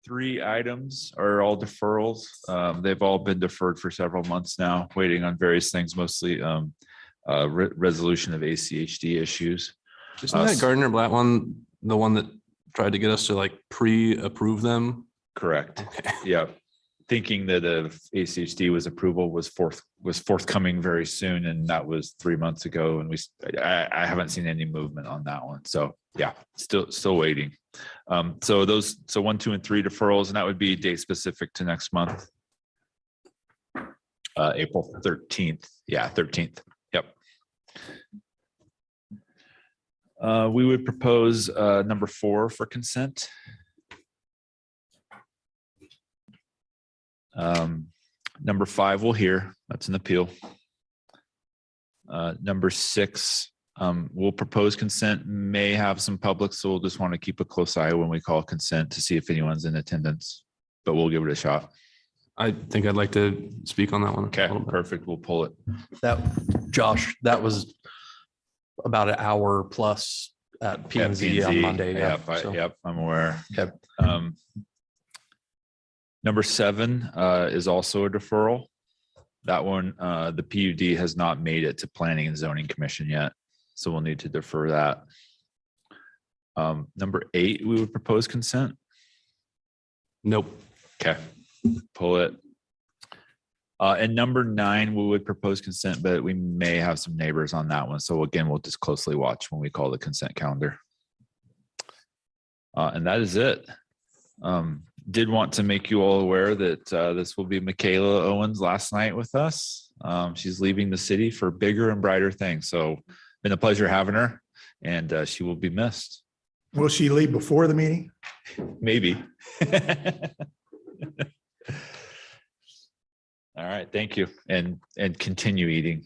three items are all deferrals. They've all been deferred for several months now, waiting on various things, mostly resolution of ACHD issues. Isn't that Gardner Blatt one the one that tried to get us to like pre-approve them? Correct. Okay. Yeah. Thinking that ACHD was forthcoming very soon, and that was 3 months ago, and I haven't seen any movement on that one. So yeah, still waiting. So 1, 2, and 3 deferrals, and that would be date specific to next month, April 13th. Yeah, 13th. Yep. We would propose number 4 for consent. Number 5 we'll hear. That's an appeal. Number 6, we'll propose consent, may have some public, so we'll just want to keep a close eye when we call consent to see if anyone's in attendance, but we'll give it a shot. I think I'd like to speak on that one. Okay, perfect. We'll pull it. Josh, that was about an hour plus at P&Z on Monday. Yep, I'm aware. Okay. Number 7 is also a deferral. That one, the PUD has not made it to Planning and Zoning Commission yet, so we'll need to defer that. Number 8, we would propose consent. Nope. Okay, pull it. And number 9, we would propose consent, but we may have some neighbors on that one. So again, we'll just closely watch when we call the consent calendar. And that is it. Did want to make you all aware that this will be Michaela Owens' last night with us. She's leaving the city for bigger and brighter things. So been a pleasure having her, and she will be missed. Will she leave before the meeting? Maybe. All right, thank you, and continue eating.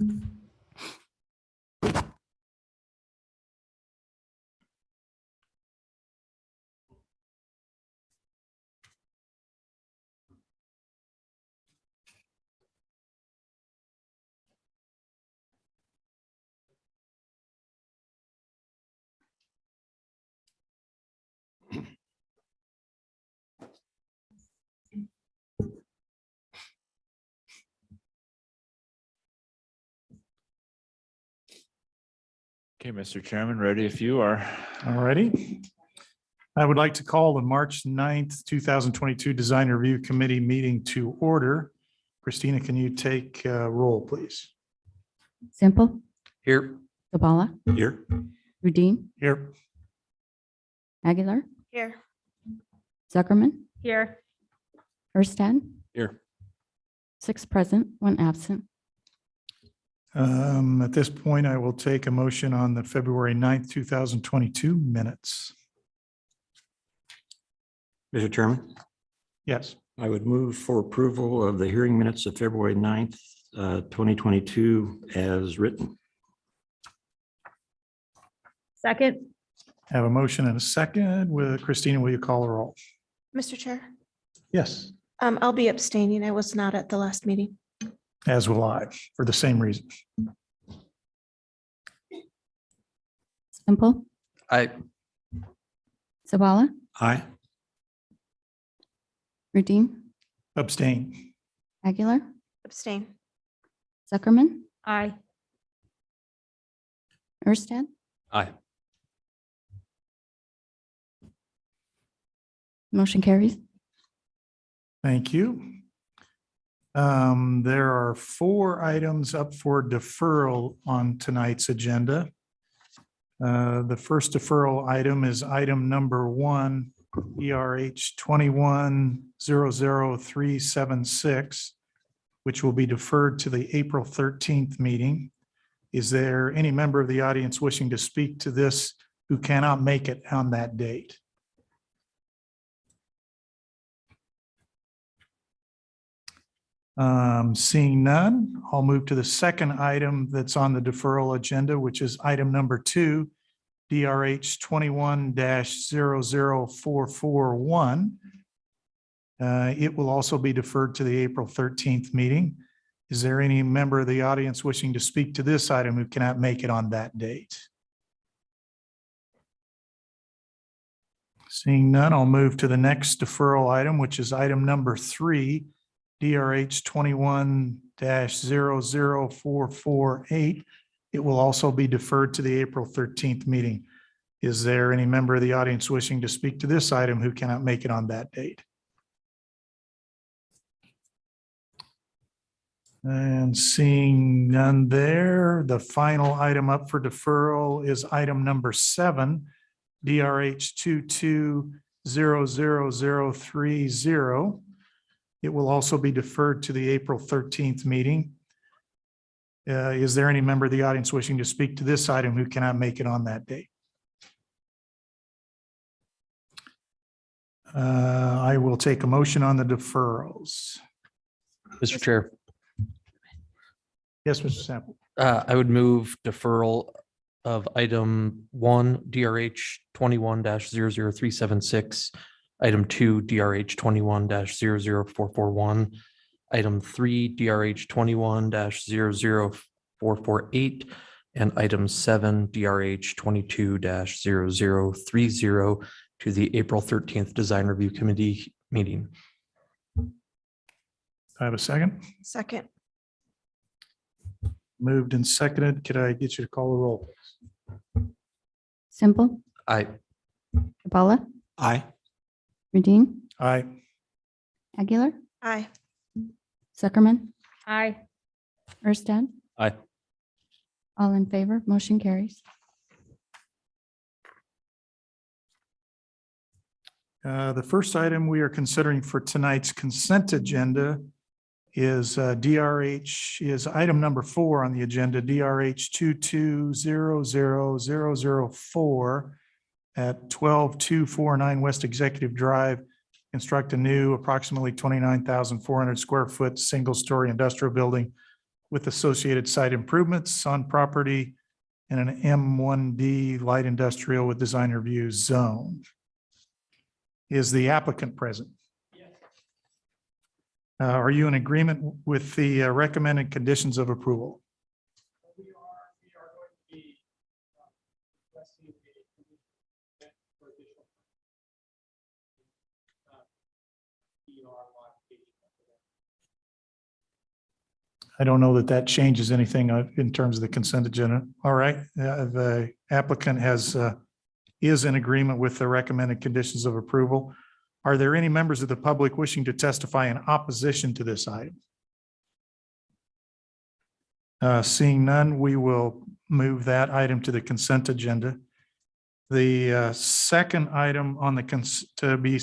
Okay, Mr. Chairman, ready if you are. All righty. I would like to call the March 9th, 2022 Design Review Committee meeting to order. Christina, can you take roll, please? Simple, Here. Zabala, Here. Rudine, Here. Aguilar, Here. Zuckerman, Here. Erstad, Here. 6 present, 1 absent. At this point, I will take a motion on the February 9th, 2022 minutes. Mr. Chairman, Yes. I would move for approval of the hearing minutes of February 9th, 2022 as written. Second. Have a motion and a second. With Christina, will you call the roll? Mr. Chair, Yes, I'll be abstaining. I was not at the last meeting. as will I, for the same reason. Simple, I, Zabala, Aye. Rudine, Abstain. Aguilar, Abstain. Zuckerman, Aye. Erstad, I, motion carries. Thank you. There are 4 items up for deferral on tonight's agenda. The first deferral item is item number 1, ERH 21-00376, which will be deferred to the April 13th meeting. Is there any member of the audience wishing to speak to this who cannot make it on that date? Seeing none, I'll move to the second item that's on the deferral agenda, which is item number 2, DRH 21-00441. It will also be deferred to the April 13th meeting. Is there any member of the audience wishing to speak to this item who cannot make it on that date? Seeing none, I'll move to the next deferral item, which is item number 3, DRH 21-00448. It will also be deferred to the April 13th meeting. Is there any member of the audience wishing to speak to this item who cannot make it on that date? And seeing none there, the final item up for deferral is item number 7, DRH 22-00030. It will also be deferred to the April 13th meeting. Is there any member of the audience wishing to speak to this item who cannot make it on that date? I will take a motion on the deferrals. Mr. Chair, Yes, Mr. Sample. I would move deferral of item 1, DRH 21-00376, item 2, DRH 21-00441, item 3, DRH 21-00448, and item 7, DRH 22-0030 to the April 13th Design Review Committee meeting. I have a second. Second. Moved and seconded. Could I get you to call the roll? Simple, I, Zabala, Aye. Rudine, Aye. Aguilar, Aye. Zuckerman, Aye. Erstad. Aye. All in favor, motion carries. The first item we are considering for tonight's consent agenda is item number 4 on the agenda, DRH 22-00004 at 12249 West Executive Drive. Construct a new approximately 29,400 square foot single-story industrial building with associated site improvements on property in an M1D light industrial with designer view zone. Is the applicant present? Are you in agreement with the recommended conditions of approval? I don't know that that changes anything in terms of the consent agenda. All right, the applicant is in agreement with the recommended conditions of approval. Are there any members of the public wishing to testify in opposition to this item? Seeing none, we will move that item to the consent agenda. The second item on the to be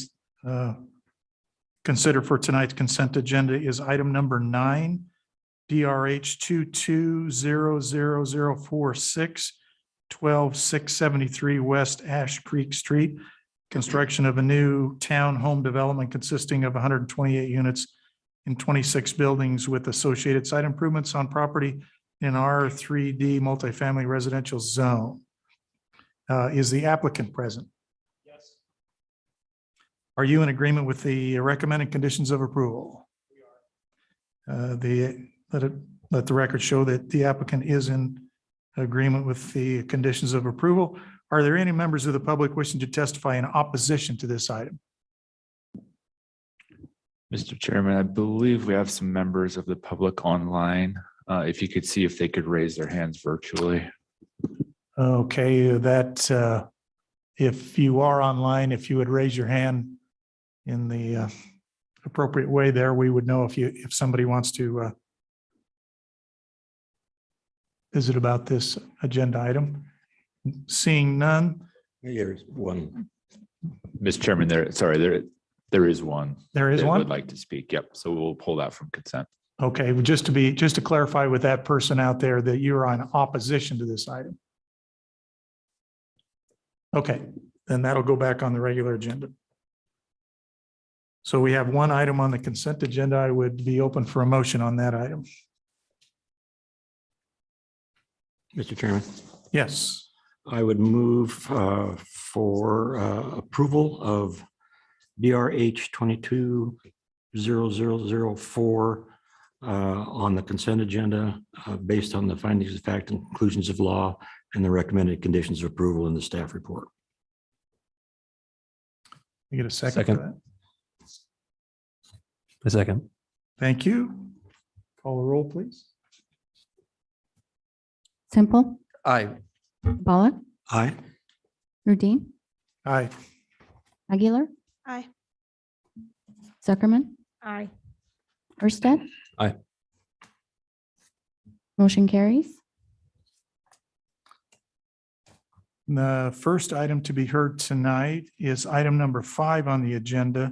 considered for tonight's consent agenda is item number 9, DRH 22000046, 12673 West Ash Creek Street. Construction of a new town home development consisting of 128 units in 26 buildings with associated site improvements on property in R3D multifamily residential zone. Is the applicant present? Yes. Are you in agreement with the recommended conditions of approval? We are. Let the record show that the applicant is in agreement with the conditions of approval. Are there any members of the public wishing to testify in opposition to this item? Mr. Chairman, I believe we have some members of the public online. If you could see if they could raise their hands virtually. Okay, that if you are online, if you would raise your hand in the appropriate way there, we would know if somebody wants to visit about this agenda item. Seeing none. Here's one. Mr. Chairman, there is one. There is that one? would like to speak. Yep. So we'll pull that from consent. Okay, well, just to clarify with that person out there that you're on opposition to this item. Okay, then that'll go back on the regular agenda. So we have one item on the consent agenda. I would be open for a motion on that item. Mr. Chairman, Yes. I would move for approval of DRH 220004 on the consent agenda based on the findings of fact and conclusions of law and the recommended conditions of approval in the staff report. You get a second Second. for that? A second. Thank you. Call the roll, please. Simple, Aye. Pollock, Aye. Rudine, Aye. Aguilar, Aye. Zuckerman, Aye. Erstad. Aye. Motion carries. The first item to be heard tonight is item number 5 on the agenda,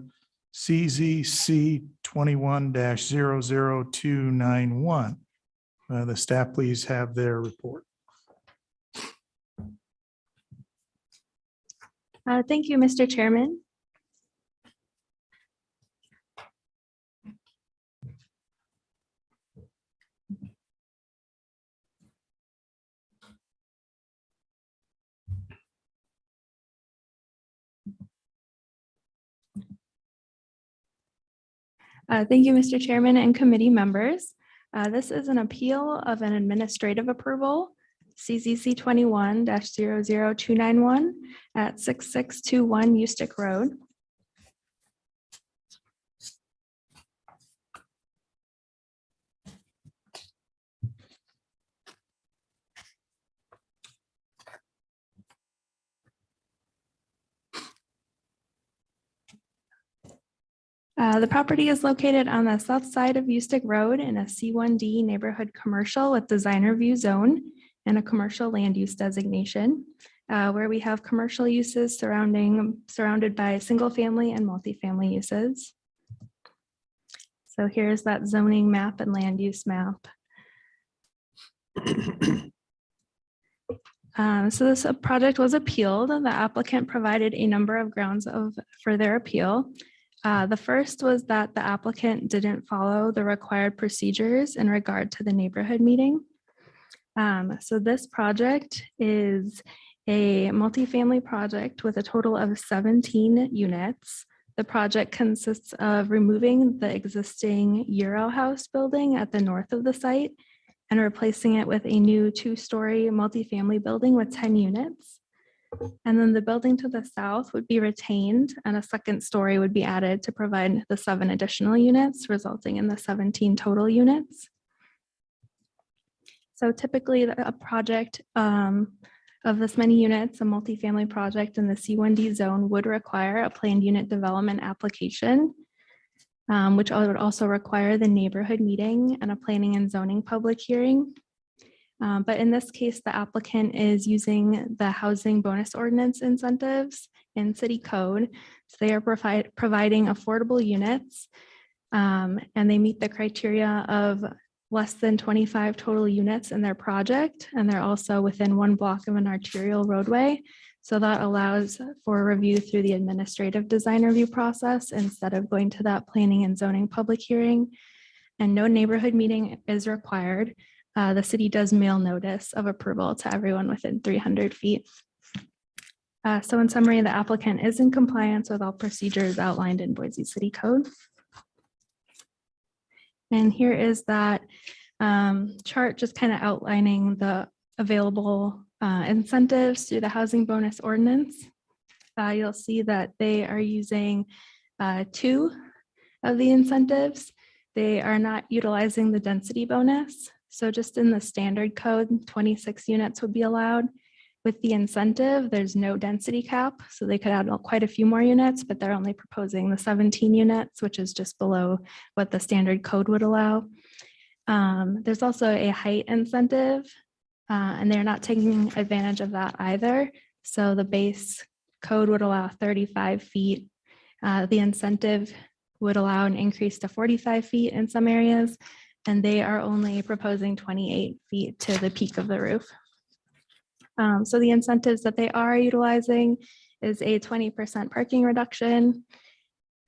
CZC 21-00291. The staff please have their report. Thank you, Mr. Chairman. Thank you, Mr. Chairman and committee members. This is an appeal of an administrative approval, CZC 21-00291 at 6621 Ustick Road. The property is located on the south side of Ustick Road in a C1D neighborhood commercial with designer view zone and a commercial land use designation, where we have commercial uses surrounded by single family and multifamily uses. So here's that zoning map and land use map. So this project was appealed. The applicant provided a number of grounds for their appeal. The first was that the applicant didn't follow the required procedures in regard to the neighborhood meeting. So this project is a multifamily project with a total of 17 units. The project consists of removing the existing Euro House building at the north of the site and replacing it with a new 2-story multifamily building with 10 units. And then the building to the south would be retained and a 2nd story would be added to provide the 7 additional units, resulting in the 17 total units. So typically a project of this many units, a multifamily project in the C1D zone would require a planned unit development application, which would also require the neighborhood meeting and a planning and zoning public hearing. But in this case, the applicant is using the housing bonus ordinance incentives in city code. So they are providing affordable units and they meet the criteria of less than 25 total units in their project. And they're also within 1 block of an arterial roadway. So that allows for review through the administrative design review process instead of going to that planning and zoning public hearing. And no neighborhood meeting is required. The city does mail notice of approval to everyone within 300 feet. So in summary, the applicant is in compliance with all procedures outlined in Boise City Code. And here is that chart just kind of outlining the available incentives through the housing bonus ordinance. You'll see that they are using 2 of the incentives. They are not utilizing the density bonus. So just in the standard code, 26 units would be allowed. With the incentive, there's no density cap, so they could add quite a few more units, but they're only proposing the 17 units, which is just below what the standard code would allow. There's also a height incentive, and they're not taking advantage of that either. So the base code would allow 35 feet. The incentive would allow an increase to 45 feet in some areas, and they are only proposing 28 feet to the peak of the roof. So the incentives that they are utilizing is a 20% parking reduction,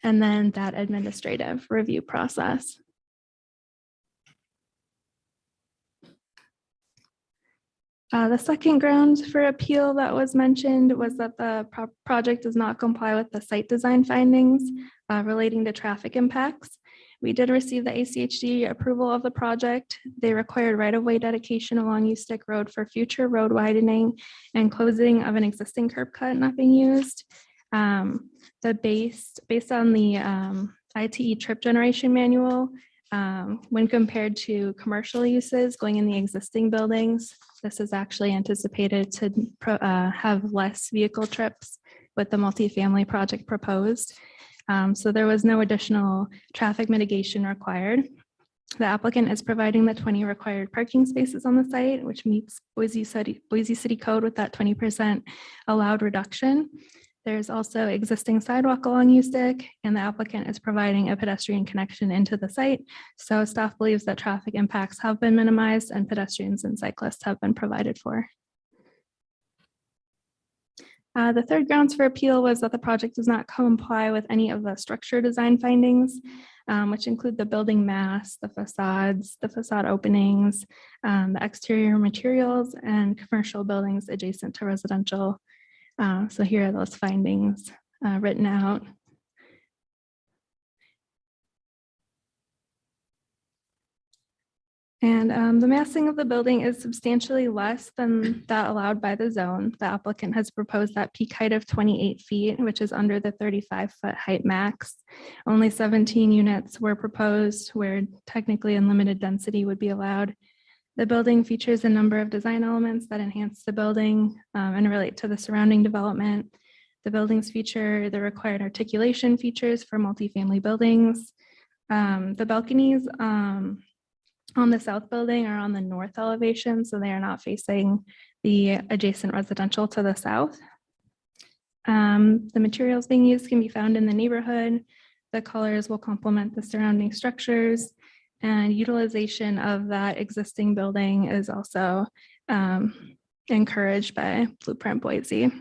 and then that administrative review process. The second ground for appeal that was mentioned was that the project does not comply with the site design findings relating to traffic impacts. We did receive the ACHD approval of the project. They required right-of-way dedication along Ustick Road for future road widening and closing of an existing curb cut not being used. Based on the ITE trip generation manual, when compared to commercial uses going in the existing buildings, this is actually anticipated to have less vehicle trips with the multifamily project proposed. So there was no additional traffic mitigation required. The applicant is providing the 20 required parking spaces on the site, which meets Boise City Code with that 20% allowed reduction. There's also existing sidewalk along Ustick, and the applicant is providing a pedestrian connection into the site. So staff believes that traffic impacts have been minimized and pedestrians and cyclists have been provided for. The third grounds for appeal was that the project does not comply with any of the structure design findings, which include the building mass, the facades, the facade openings, the exterior materials, and commercial buildings adjacent to residential. So here are those findings written out. And the massing of the building is substantially less than that allowed by the zone. The applicant has proposed that peak height of 28 feet, which is under the 35-foot height max. Only 17 units were proposed where technically unlimited density would be allowed. The building features a number of design elements that enhance the building and relate to the surrounding development. The buildings feature the required articulation features for multifamily buildings. The balconies on the south building are on the north elevation, so they are not facing the adjacent residential to the south. The materials being used can be found in the neighborhood. The colors will complement the surrounding structures, and utilization of that existing building is also encouraged by Blueprint Boise.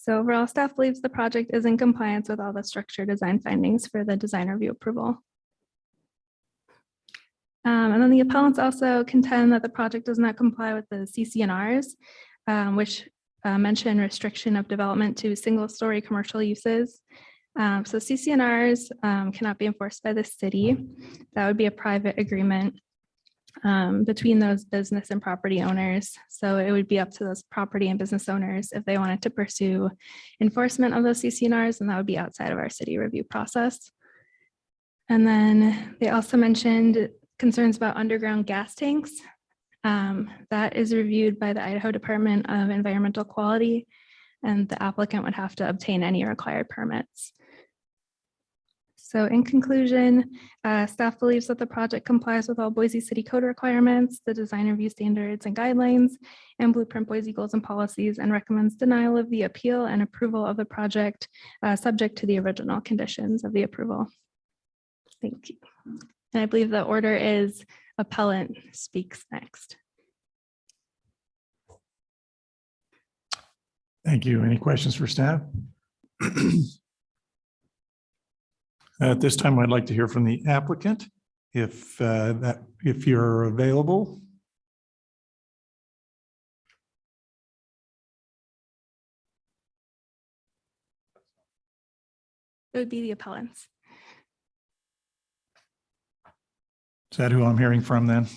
So overall, staff believes the project is in compliance with all the structure design findings for the design review approval. And then the appellants also contend that the project does not comply with the CCNRs, which mention restriction of development to single-story commercial uses. So CCNRs cannot be enforced by the city. That would be a private agreement between those business and property owners. So it would be up to those property and business owners if they wanted to pursue enforcement of those CCNRs, and that would be outside of our city review process. And then they also mentioned concerns about underground gas tanks. That is reviewed by the Idaho Department of Environmental Quality, and the applicant would have to obtain any required permits. So in conclusion, staff believes that the project complies with all Boise City Code requirements, the design review standards and guidelines, and Blueprint Boise goals and policies, and recommends denial of the appeal and approval of the project subject to the original conditions of the approval. Thank you. And I believe the order is appellant speaks next. Thank you. Any questions for staff? At this time, I'd like to hear from the applicant, if you're available. It would be the appellants. Is that who I'm hearing from then?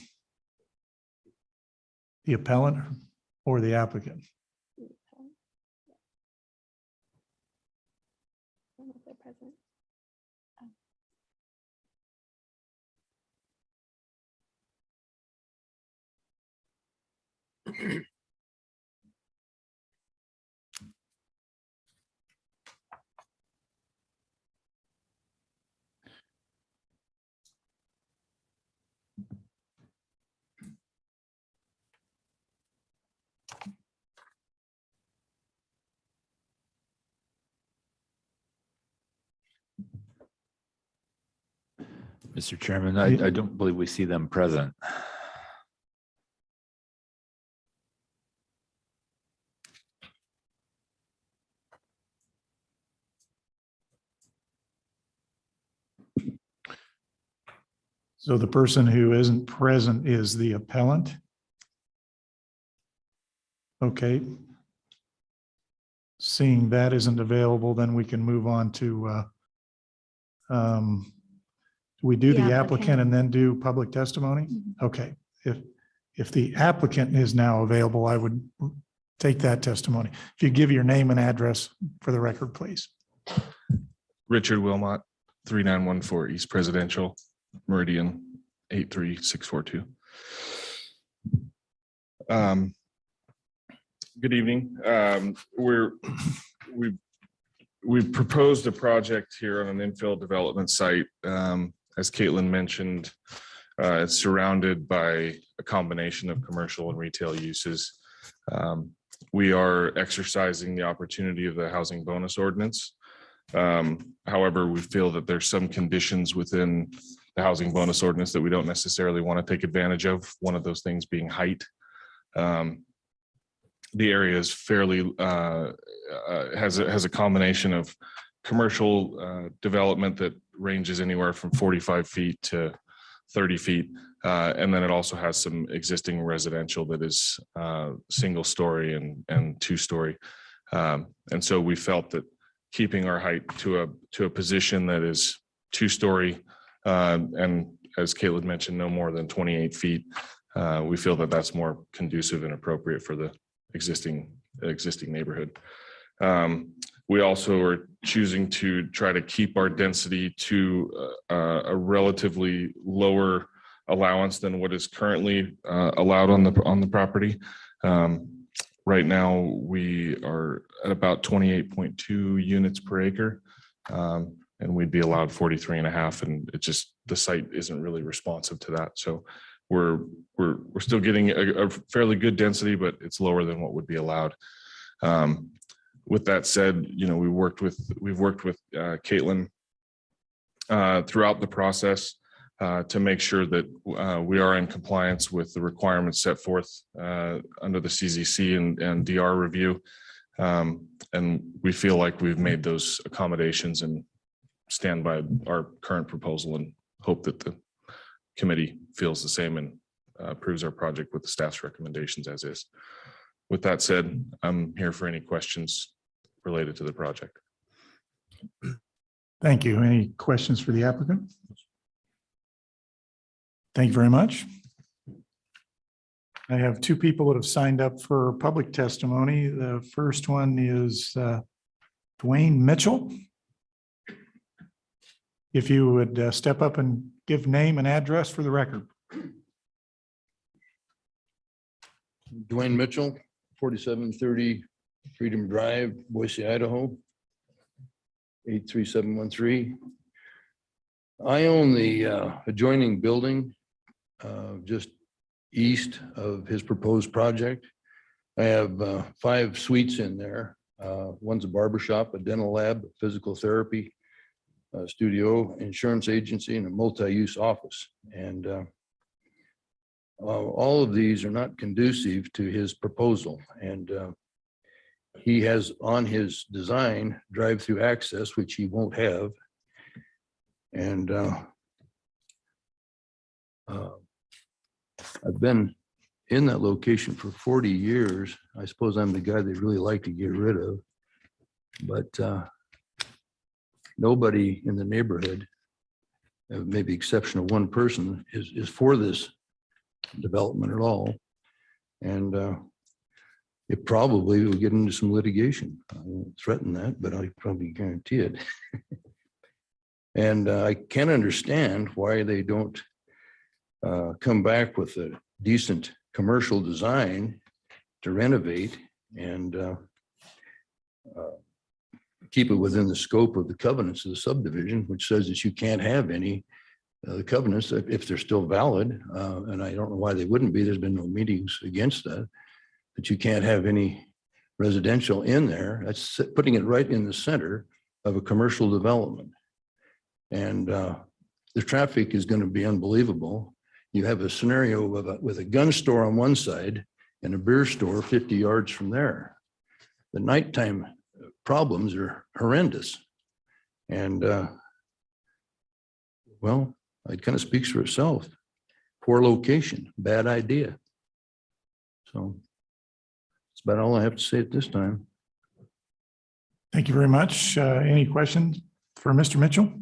The appellant or the applicant? Mr. Chairman, I don't believe we see them present. So the person who isn't present is the appellant? Okay. Seeing that isn't available, then we can move on to, we do the applicant and then do public testimony? Okay. If the applicant is now available, I would take that testimony. If you give your name and address for the record, please. Richard Wilmot, 3914 East Presidential, Meridian 83642. Good evening. We've proposed a project here on an infill development site. As Caitlin mentioned, it's surrounded by a combination of commercial and retail uses. We are exercising the opportunity of the housing bonus ordinance. However, we feel that there's some conditions within the housing bonus ordinance that we don't necessarily want to take advantage of. One of those things being height. The area is fairly has a combination of commercial development that ranges anywhere from 45 feet to 30 feet. And then it also has some existing residential that is single story and two story. And so we felt that keeping our height to a position that is two story and, as Caitlin mentioned, no more than 28 feet, we feel that that's more conducive and appropriate for the existing neighborhood. We also are choosing to try to keep our density to a relatively lower allowance than what is currently allowed on the property. Right now, we are at about 28.2 units per acre, and we'd be allowed 43.5, and it just, the site isn't really responsive to that. So we're still getting a fairly good density, but it's lower than what would be allowed. With that said, you know, we've worked with Caitlin throughout the process to make sure that we are in compliance with the requirements set forth under the CZC and DR review. And we feel like we've made those accommodations and stand by our current proposal and hope that the committee feels the same and approves our project with the staff's recommendations as is. With that said, I'm here for any questions related to the project. Thank you. Any questions for the applicant? Thank you very much. I have two people that have signed up for public testimony. The first one is Dwayne Mitchell. If you would step up and give name and address for the record. Dwayne Mitchell, 4730 Freedom Drive, Boise, Idaho, 83713. I own the adjoining building just east of his proposed project. I have 5 suites in there. One's a barber shop, a dental lab, physical therapy studio, insurance agency, and a multi-use office. And all of these are not conducive to his proposal. And he has on his design drive-through access, which he won't have. And I've been in that location for 40 years. I suppose I'm the guy they'd really like to get rid of. But nobody in the neighborhood, maybe exception of one person, is for this development at all. And it probably will get into some litigation. I won't threaten that, but I probably guarantee it. And I can't understand why they don't come back with a decent commercial design to renovate and keep it within the scope of the covenants of the subdivision, which says that you can't have any the covenants if they're still valid. And I don't know why they wouldn't be. There's been no meetings against that, but you can't have any residential in there. That's putting it right in the center of a commercial development. And the traffic is going to be unbelievable. You have a scenario with a gun store on one side and a beer store 50 yards from there. The nighttime problems are horrendous. And well, it kind of speaks for itself. Poor location, bad idea. So that's about all I have to say at this time. Thank you very much. Any questions for Mr. Mitchell?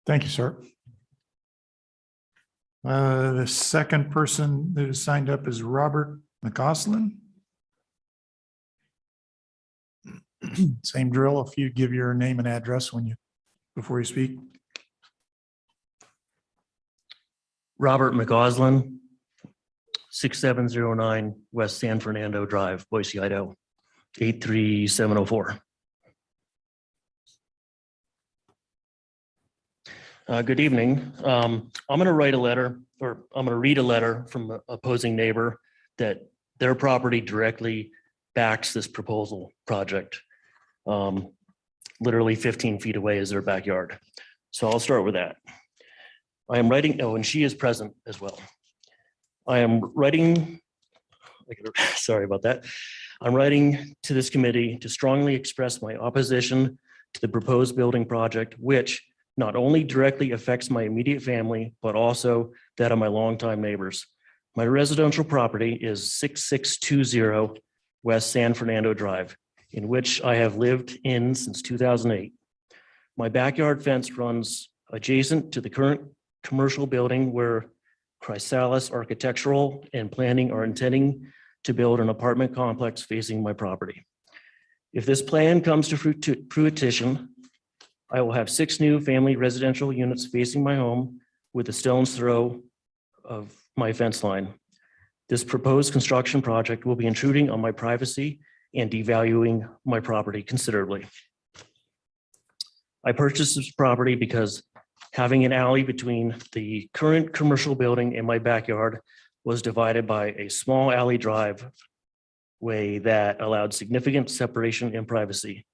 Thank you, sir. The second person that is signed up is Robert McCausland. Same drill. If you give your name and address before you speak. Robert McCausland, 6709 West San Fernando Drive, Boise, Idaho, 83704. Good evening. I'm going to write a letter, or I'm going to read a letter from an opposing neighbor that their property directly backs this proposal project. Literally 15 feet away is their backyard. So I'll start with that. I am writing, oh, and she is present as well. I am writing, sorry about that. I'm writing to this committee to strongly express my opposition to the proposed building project, which not only directly affects my immediate family, but also that of my longtime neighbors. My residential property is 6620 West San Fernando Drive, in which I have lived in since 2008. My backyard fence runs adjacent to the current commercial building where Chrysalis Architectural and Planning are intending to build an apartment complex facing my property. If this plan comes to fruition, I will have 6 new family residential units facing my home with a stone's throw of my fence line. This proposed construction project will be intruding on my privacy and devaluing my property considerably. I purchased this property because having an alley between the current commercial building and my backyard was divided by a small alley driveway that allowed significant separation and privacy.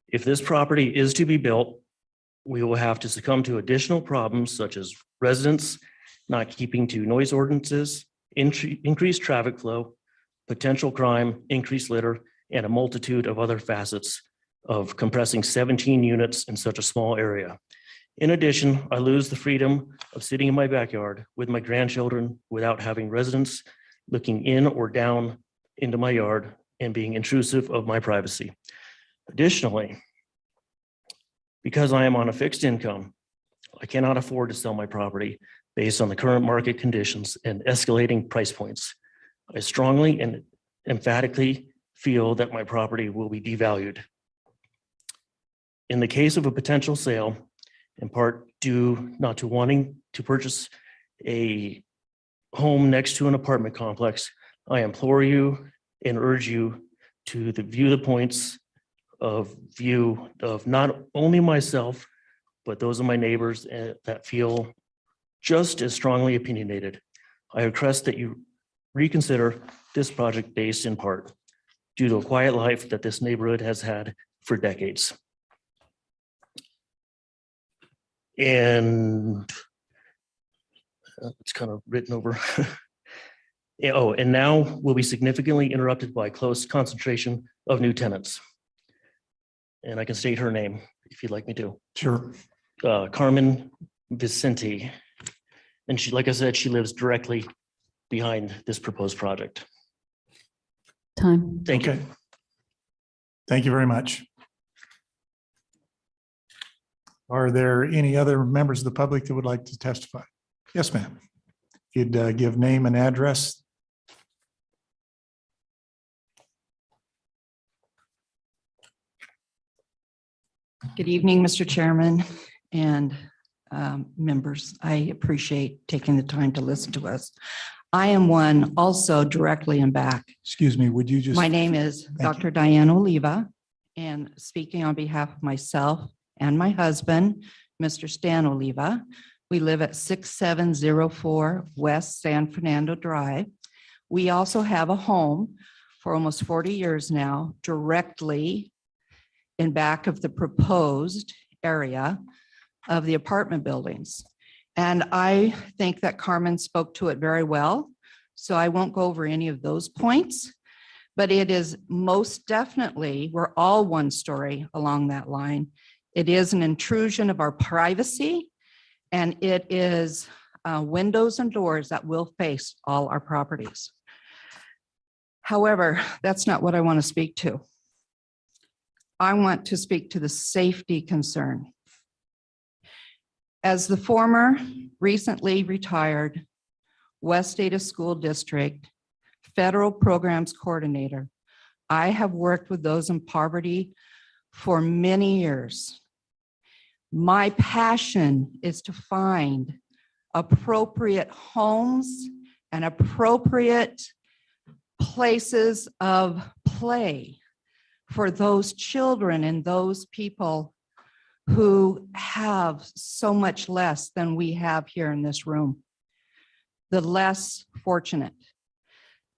If this property is to be built, we will have to succumb to additional problems such as residents not keeping to noise ordinances, increased traffic flow, potential crime, increased litter, and a multitude of other facets of compressing 17 units in such a small area. In addition, I lose the freedom of sitting in my backyard with my grandchildren without having residents looking in or down into my yard and being intrusive of my privacy. Additionally, because I am on a fixed income, I cannot afford to sell my property based on the current market conditions and escalating price points. I strongly and emphatically feel that my property will be devalued. In the case of a potential sale, in part due not to wanting to purchase a home next to an apartment complex, I implore you and urge you to view the points of view of not only myself, but those of my neighbors that feel just as strongly opinionated. I request that you reconsider this project based in part due to a quiet life that this neighborhood has had for decades. And it's kind of written over. Oh, and now will be significantly interrupted by close concentration of new tenants. And I can state her name if you'd like me to. Sure. Carmen Vicente. And she, like I said, she lives directly behind this proposed project. Time. Thank you. Okay. Thank you very much. Are there any other members of the public that would like to testify? Yes, ma'am. If you'd give name and address. Good evening, Mr. Chairman and members. I appreciate taking the time to listen to us. I am one also directly in back. Excuse me, would you just? My name is Thank Dr. Diane Oliva, and speaking on behalf of myself and my husband, Mr. Stan Oliva. We live at 6704 West San Fernando Drive. We also have a home for almost 40 years now, directly in back of the proposed area of the apartment buildings. And I think that Carmen spoke to it very well, so I won't go over any of those points, but it is most definitely, we're all one story along that line. It is an intrusion of our privacy, and it is windows and doors that will face all our properties. However, that's not what I want to speak to. I want to speak to the safety concern. As the former recently retired West Ada School District Federal Programs Coordinator, I have worked with those in poverty for many years. My passion is to find appropriate homes and appropriate places of play for those children and those people who have so much less than we have here in this room, the less fortunate.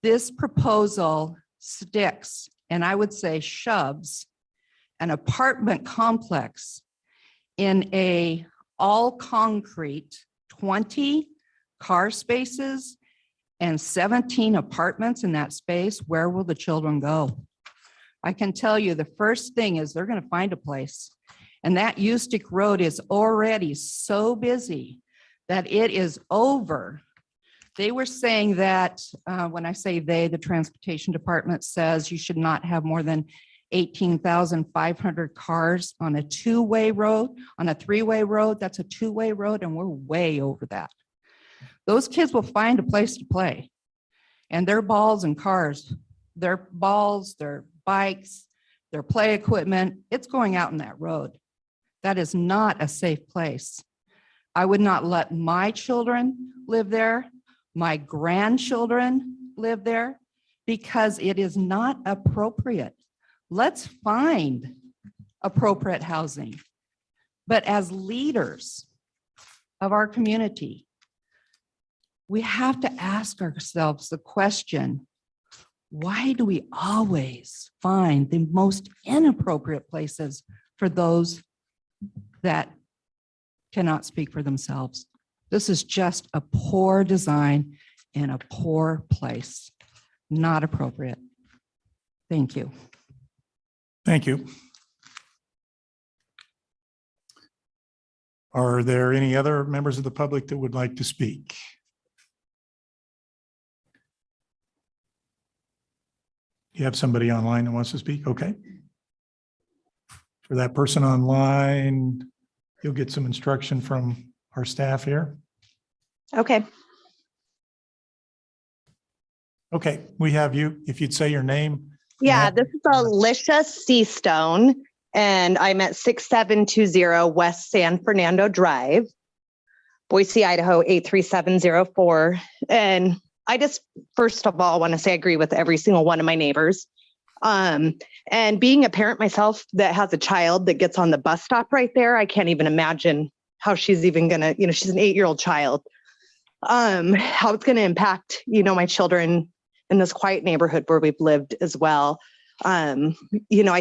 This proposal sticks, and I would say shoves, an apartment complex in a all concrete 20 car spaces and 17 apartments in that space. Where will the children go? I can tell you the first thing is they're going to find a place. And that Ustick Road is already so busy that it is over. They were saying that when I say they, the transportation department says you should not have more than 18,500 cars on a two-way road. On a three-way road, that's a two-way road, and we're way over that. Those kids will find a place to play. And their balls and cars, their balls, their bikes, their play equipment, it's going out in that road. That is not a safe place. I would not let my children live there, my grandchildren live there, because it is not appropriate. Let's find appropriate housing. But as leaders of our community, we have to ask ourselves the question, why do we always find the most inappropriate places for those that cannot speak for themselves? This is just a poor design in a poor place. not appropriate. Thank you. Thank you. Are there any other members of the public that would like to speak? You have somebody online that wants to speak? Okay. For that person online, you'll get some instruction from our staff here. Okay. Okay, we have you. If you'd say your name. Yeah, this is Alicia Seastone, and I'm at 6720 West San Fernando Drive, Boise, Idaho 83704. And I just, first of all, want to say I agree with every single one of my neighbors. And being a parent myself that has a child that gets on the bus stop right there, I can't even imagine how she's even gonna, she's an 8-year-old child. How it's gonna impact, my children in this quiet neighborhood where we've lived as well. I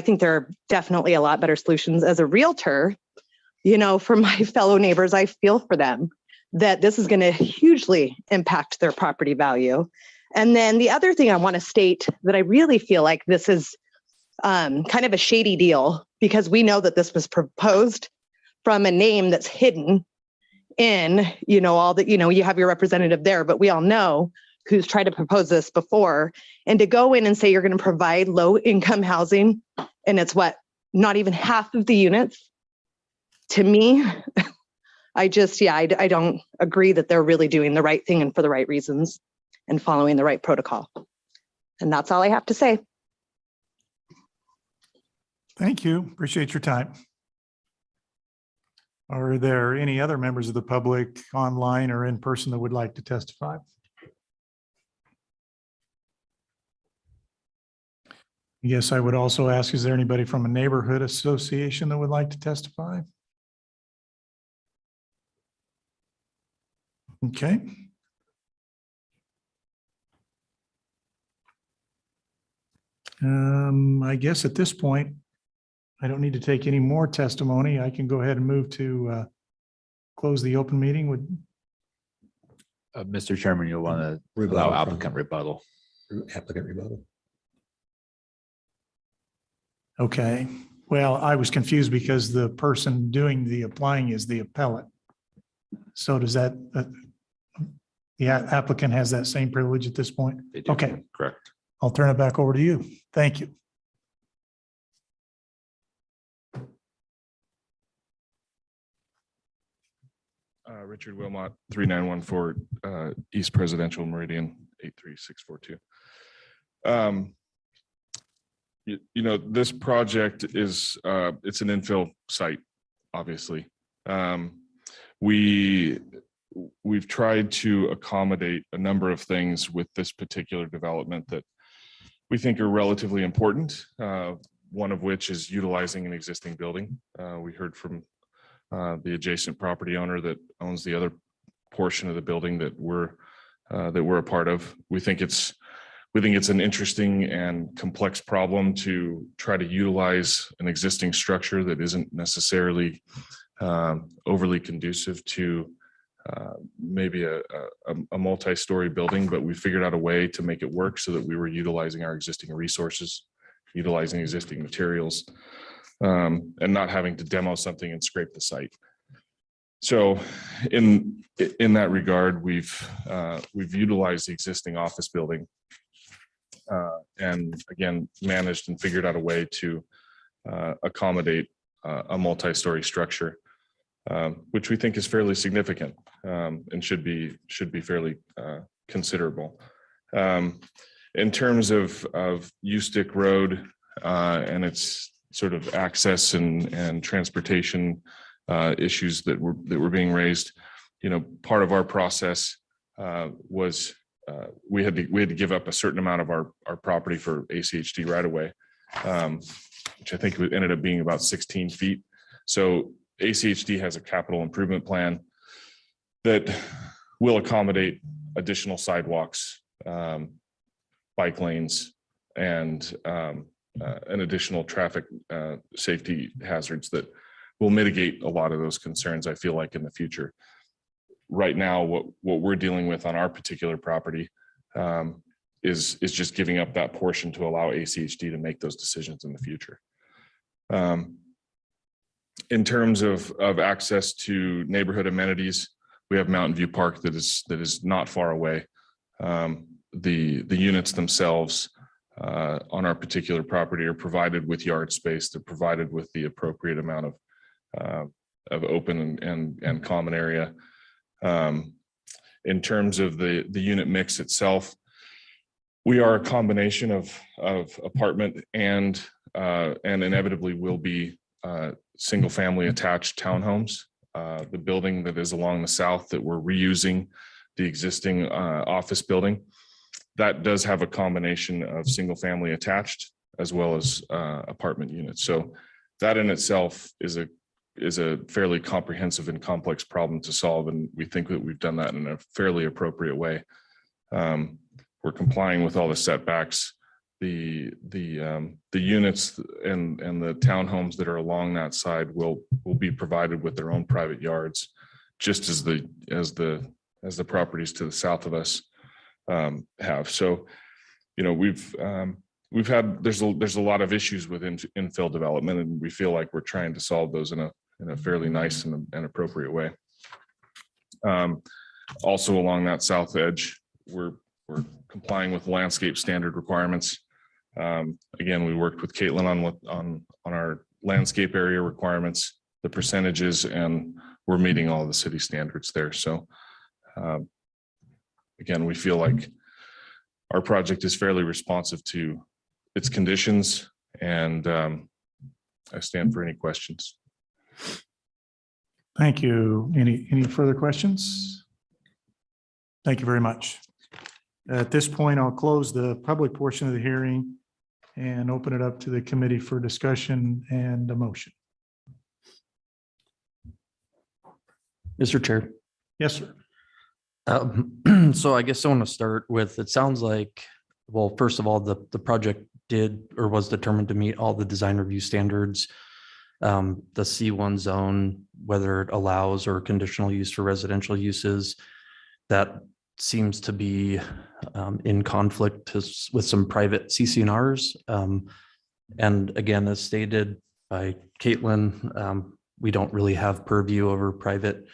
think there are definitely a lot better solutions. As a realtor, for my fellow neighbors, I feel for them that this is going to hugely impact their property value. And then the other thing I want to state that I really feel like this is kind of a shady deal, because we know that this was proposed from a name that's hidden in, all that, you have your representative there, but we all know who's tried to propose this before. And to go in and say you're going to provide low income housing, and it's not even half of the units. To me, I don't agree that they're really doing the right thing and for the right reasons and following the right protocol. And that's all I have to say. Thank you. Appreciate your time. Are there any other members of the public online or in person that would like to testify? Yes, I would also ask, is there anybody from a neighborhood association that would like to testify? Okay. I guess at this point, I don't need to take any more testimony. I can go ahead and move to close the open meeting. Mr. Chairman, you'll want to allow applicant rebuttal. Applicant rebuttal. Okay. Well, I was confused because the person doing the applying is the appellate. So does that, the applicant has that same privilege at this point? They do. Okay. Correct. I'll turn it back over to you. Thank you. Richard Wilmot, 3914 East Presidential Meridian 83642. This project is it's an infill site, obviously. We've tried to accommodate a number of things with this particular development that we think are relatively important. One of which is utilizing an existing building. We heard from the adjacent property owner that owns the other portion of the building that we're a part of. We think it's an interesting and complex problem to try to utilize an existing structure that isn't necessarily overly conducive to maybe a multi-story building, but we figured out a way to make it work so that we were utilizing our existing resources, utilizing existing materials, and not having to demo something and scrape the site. So in that regard, we've utilized the existing office building and again, managed and figured out a way to accommodate a multi-story structure, which we think is fairly significant and should be fairly considerable. In terms of Ustick Road and its sort of access and transportation issues that were being raised, part of our process was we had to give up a certain amount of our property for ACHD right away, which I think ended up being about 16 feet. So ACHD has a capital improvement plan that will accommodate additional sidewalks, bike lanes, and additional traffic safety hazards that will mitigate a lot of those concerns, I feel like, in the future. Right now, what we're dealing with on our particular property is just giving up that portion to allow ACHD to make those decisions in the future. In terms of access to neighborhood amenities, we have Mountain View Park that is not far away. The units themselves on our particular property are provided with yard space. They're provided with the appropriate amount of open and common area. In terms of the unit mix itself, we are a combination of apartment and inevitably will be single family attached townhomes. The building that is along the south that we're reusing, the existing office building, that does have a combination of single family attached as well as apartment units. So that in itself is a fairly comprehensive and complex problem to solve, and we think that we've done that in a fairly appropriate way. We're complying with all the setbacks. The units and the townhomes that are along that side will be provided with their own private yards, just as the properties to the south of us have. So, you know, we've had there's a lot of issues with infill development, and we feel like we're trying to solve those in a fairly nice and appropriate way. Also along that south edge, we're complying with landscape standard requirements. Again, we worked with Caitlin on our landscape area requirements, the percentages, and we're meeting all the city standards there. So again, we feel like our project is fairly responsive to its conditions, and I stand for any questions. Thank you. Any further questions? Thank you very much. At this point, I'll close the public portion of the hearing and open it up to the committee for discussion and a motion. Mr. Chair. Yes, sir. So I guess I want to start with, it sounds like, well, first of all, the project did or was determined to meet all the design review standards. The C1 zone, whether it allows or conditional use for residential uses, that seems to be in conflict with some private CC&Rs. And again, as stated by Caitlin, we don't really have purview over private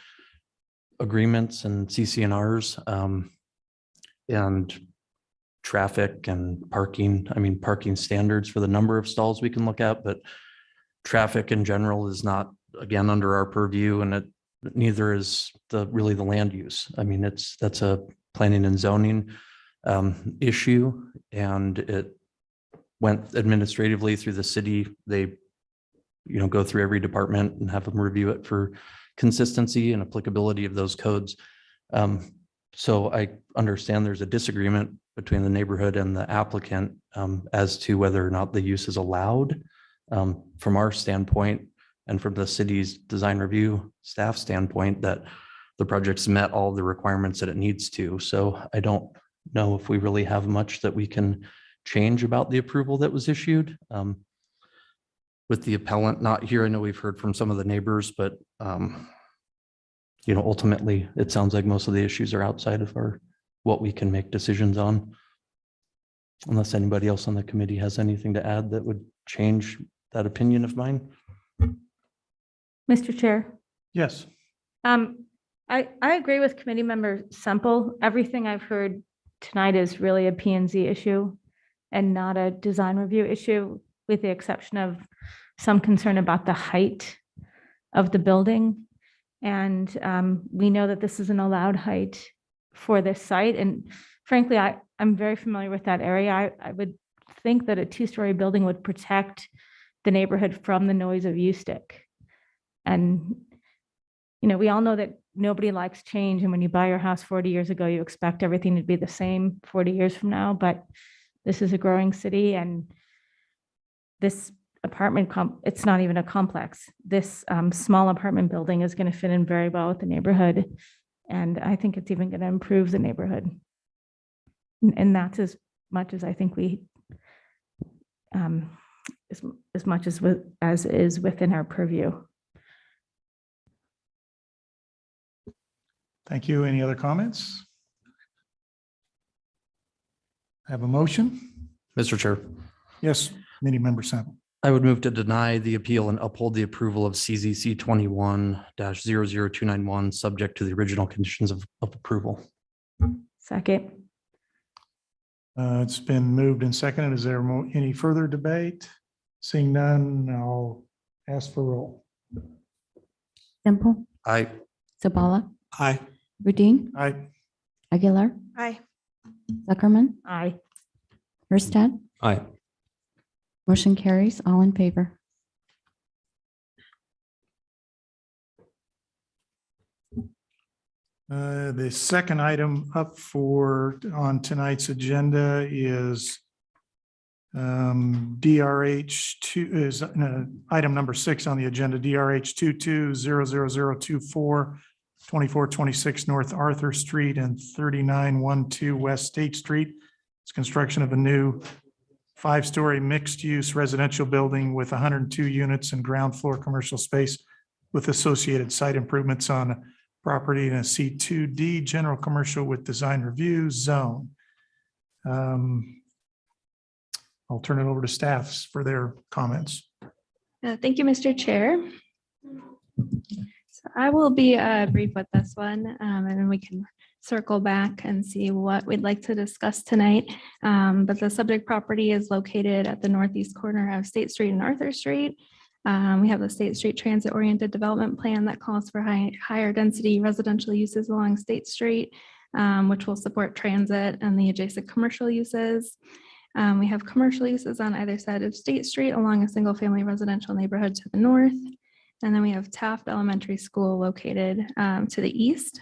agreements and CC&Rs, and traffic and parking. I mean, parking standards for the number of stalls we can look at, but traffic in general is not, again, under our purview, and neither is really the land use. I mean, that's a planning and zoning issue, and it went administratively through the city. They, go through every department and have them review it for consistency and applicability of those codes. So I understand there's a disagreement between the neighborhood and the applicant as to whether or not the use is allowed. From our standpoint, and from the city's design review staff standpoint, that the project's met all the requirements that it needs to. So I don't know if we really have much that we can change about the approval that was issued. With the appellant not here, I know we've heard from some of the neighbors, but ultimately it sounds like most of the issues are outside of what we can make decisions on. Unless anybody else on the committee has anything to add that would change that opinion of mine. Mr. Chair. Yes. I agree with committee member Semple. Everything I've heard tonight is really a P&Z issue and not a design review issue, with the exception of some concern about the height of the building. And we know that this is an allowed height for this site. And frankly, I'm very familiar with that area. I would think that a two-story building would protect the neighborhood from the noise of U-stick. And, we all know that nobody likes change. And when you buy your house 40 years ago, you expect everything to be the same 40 years from now. But this is a growing city, and this apartment, it's not even a complex. This small apartment building is going to fit in very well with the neighborhood. And I think it's even going to improve the neighborhood. And that's as much as I think we, as much as is within our purview. Thank you. Any other comments? I have a motion. Mr. Chair, Yes, Committee Member Sample. I would move to deny the appeal and uphold the approval of CZC 21-00291, subject to the original conditions of approval. Second. It's been moved and seconded. Is there any further debate? Seeing none, I'll ask for roll. Simple, Aye. Sabala, Aye. Budine, Aye. Aguilar, Aye. Zuckerman, Aye. Hurstad. Aye. Motion carries, all in favor. The second item up on tonight's agenda is DRH item number 6 on the agenda, DRH 22-00024, 2426 North Arthur Street and 3912 West State Street. It's construction of a new 5-story mixed-use residential building with 102 units and ground floor commercial space with associated site improvements on property in a C2D general commercial with design review zone. I'll turn it over to staffs for their comments. Thank you, Mr. Chair. So I will be brief with this one, and then we can circle back and see what we'd like to discuss tonight. But the subject property is located at the northeast corner of State Street and Arthur Street. We have the State Street transit-oriented development plan that calls for higher density residential uses along State Street, which will support transit and the adjacent commercial uses. We have commercial uses on either side of State Street along a single-family residential neighborhood to the north. And then we have Taft Elementary School located to the east.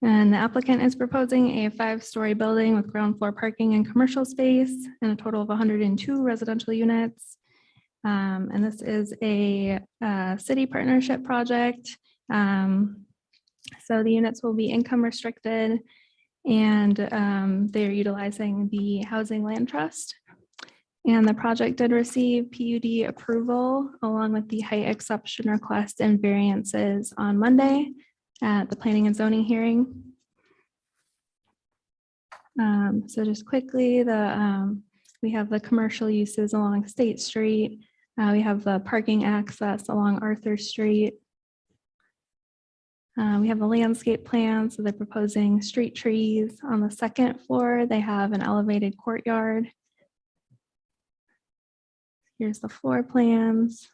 And the applicant is proposing a 5-story building with ground floor parking and commercial space and a total of 102 residential units. And this is a city partnership project. So the units will be income restricted and they're utilizing the Housing Land Trust. And the project did receive PUD approval along with the height exception request and variances on Monday at the planning and zoning hearing. So just quickly, we have the commercial uses along State Street. We have the parking access along Arthur Street. We have a landscape plan, so they're proposing street trees. On the second floor, they have an elevated courtyard. Here's the floor plans.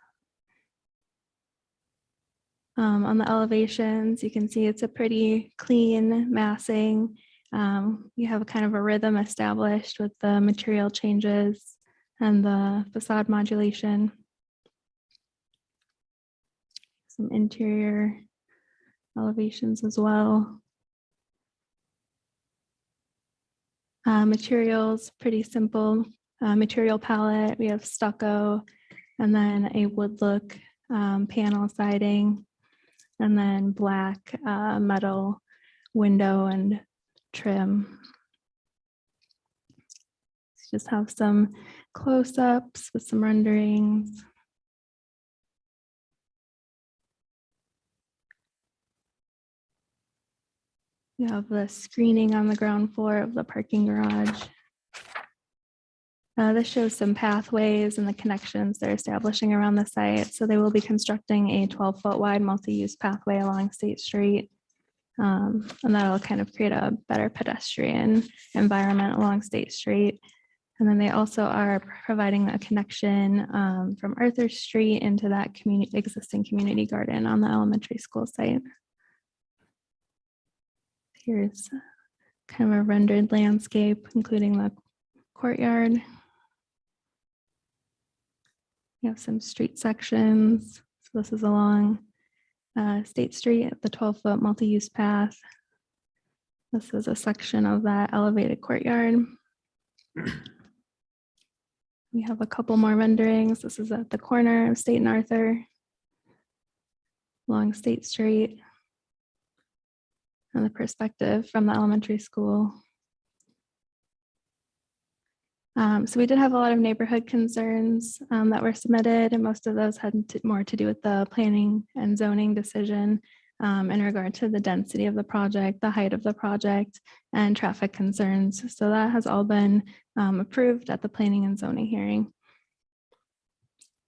On the elevations, you can see it's a pretty clean massing. You have a kind of a rhythm established with the material changes and the facade modulation. Some interior elevations as well. Materials, pretty simple material palette. We have stucco and then a wood look panel siding, and then black metal window and trim. Just have some close-ups with some renderings. You have the screening on the ground floor of the parking garage. This shows some pathways and the connections they're establishing around the site. So they will be constructing a 12-foot wide multi-use pathway along State Street. And that'll kind of create a better pedestrian environment along State Street. And then they also are providing a connection from Arthur Street into that existing community garden on the elementary school site. Here's kind of a rendered landscape, including the courtyard. You have some street sections. So this is along State Street, the 12-foot multi-use path. This is a section of that elevated courtyard. We have a couple more renderings. This is at the corner of State and Arthur, along State Street, and the perspective from the elementary school. So we did have a lot of neighborhood concerns that were submitted, and most of those had more to do with the planning and zoning decision. in regard to the density of the project, the height of the project, and traffic concerns. So that has all been approved at the planning and zoning hearing.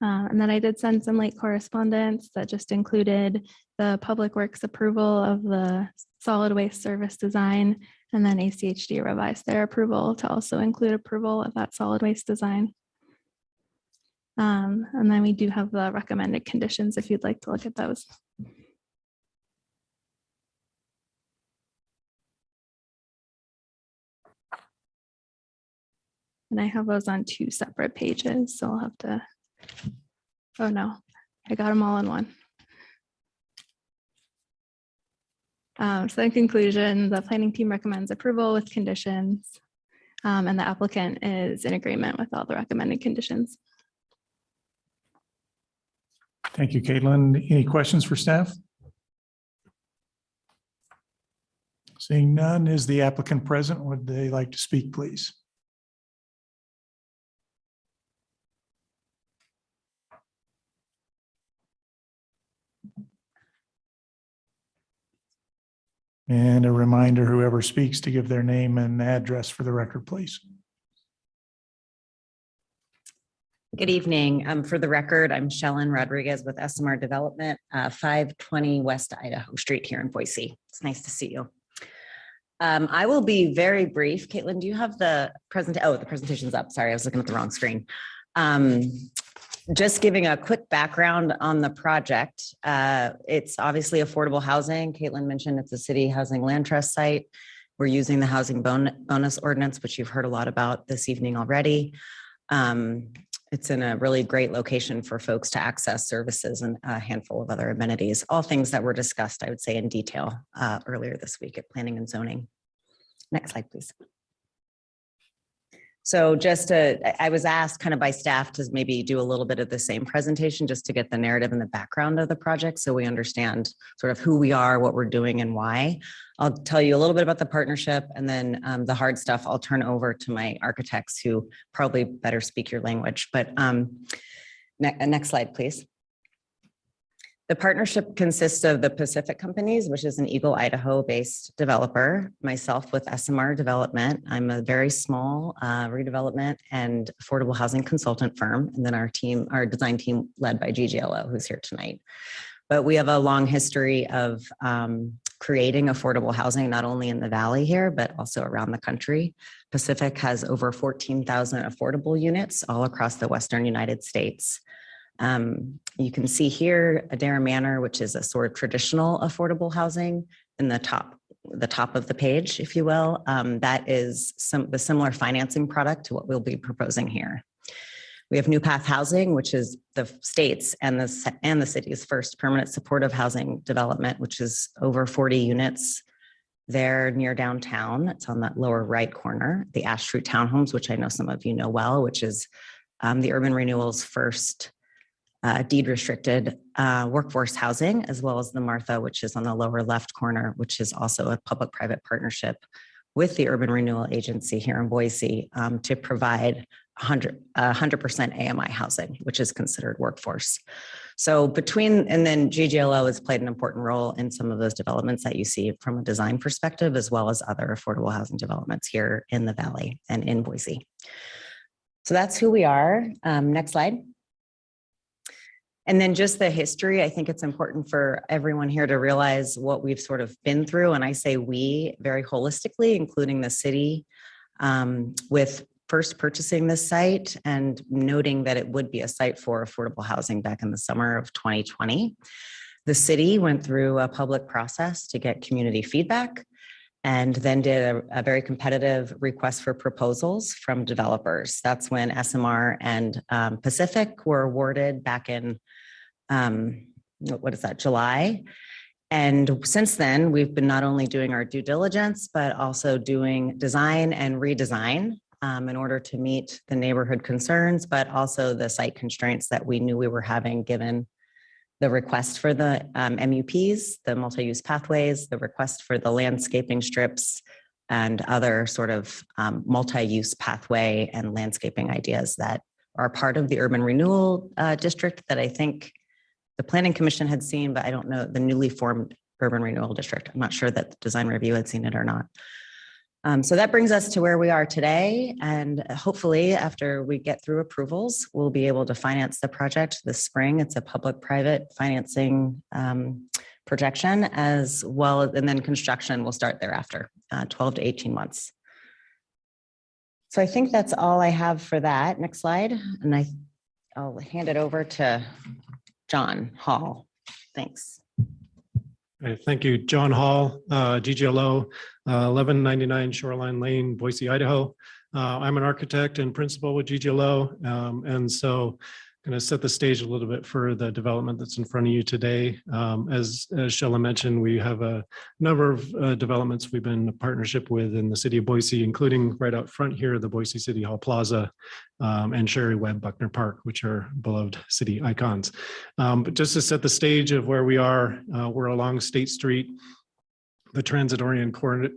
And then I did send some late correspondence that just included the Public Works approval of the solid waste service design, and then ACHD revised their approval to also include approval of that solid waste design. And then we do have the recommended conditions if you'd like to look at those. And I have those on 2 separate pages, so I'll have to, oh no, I got them all in one. So in conclusion, the planning team recommends approval with conditions, and the applicant is in agreement with all the recommended conditions. Thank you, Caitlin. Any questions for staff? Seeing none, is the applicant present? Would they like to speak, please? And a reminder, whoever speaks, to give their name and address for the record, please. Good evening. For the record, I'm Shellen Rodriguez with SMR Development, 520 West Idaho Street here in Boise. It's nice to see you. I will be very brief. Caitlin, do you have the the presentation's up. Sorry, I was looking at the wrong screen. Just giving a quick background on the project. It's obviously affordable housing. Caitlin mentioned it's a city housing land trust site. We're using the housing bonus ordinance, which you've heard a lot about this evening already. It's in a really great location for folks to access services and a handful of other amenities, all things that were discussed, I would say, in detail earlier this week at Planning and Zoning. Next slide, please. So I was asked kind of by staff to maybe do a little bit of the same presentation just to get the narrative and the background of the project so we understand sort of who we are, what we're doing, and why. I'll tell you a little bit about the partnership, and then the hard stuff I'll turn over to my architects who probably better speak your language. But next slide, please. The partnership consists of the Pacific Companies, which is an Eagle, Idaho-based developer, myself with SMR Development. I'm a very small redevelopment and affordable housing consultant firm, and then our design team led by GGLO, who's here tonight. But we have a long history of creating affordable housing, not only in the Valley here, but also around the country. Pacific has over 14,000 affordable units all across the Western United States. You can see here Adair Manor, which is a sort of traditional affordable housing in the top of the page, if you will. That is the similar financing product to what we'll be proposing here. We have New Path Housing, which is the state's and the city's first permanent supportive housing development, which is over 40 units there near downtown. It's on that lower right corner. The Ash Fruit Townhomes, which I know some of you know well, which is the urban renewal's first deed restricted workforce housing, as well as the Martha, which is on the lower left corner, which is also a public-private partnership with the Urban Renewal Agency here in Boise to provide 100% AMI housing, which is considered workforce. So and then GGLO has played an important role in some of those developments that you see from a design perspective, as well as other affordable housing developments here in the Valley and in Boise. So that's who we are. Next slide. And then just the history, I think it's important for everyone here to realize what we've sort of been through. And I say we very holistically, including the city, with first purchasing this site and noting that it would be a site for affordable housing back in the summer of 2020. The city went through a public process to get community feedback and then did a very competitive request for proposals from developers. That's when SMR and Pacific were awarded back in, July. And since then, we've been not only doing our due diligence, but also doing design and redesign in order to meet the neighborhood concerns, but also the site constraints that we knew we were having given the request for the MUPs, the multi-use pathways, the request for the landscaping strips, and other sort of multi-use pathway and landscaping ideas that are part of the urban renewal district that I think the Planning Commission had seen, but I don't know, the newly formed urban renewal district. I'm not sure that the design review had seen it or not. So that brings us to where we are today. And hopefully after we get through approvals, we'll be able to finance the project this spring. It's a public-private financing projection as well. And then construction will start thereafter, 12 to 18 months. So I think that's all I have for that. Next slide. And I'll hand it over to John Hall. Thanks. Thank you, John Hall, GGLO, 1199 Shoreline Lane, Boise, Idaho. I'm an architect and principal with GGLO, and so going to set the stage a little bit for the development that's in front of you today. As Shella mentioned, we have a number of developments we've been in partnership with in the city of Boise, including right out front here, the Boise City Hall Plaza and Sherry Webb Buckner Park, which are beloved city icons. But just to set the stage of where we are, we're along State Street, the transit-oriented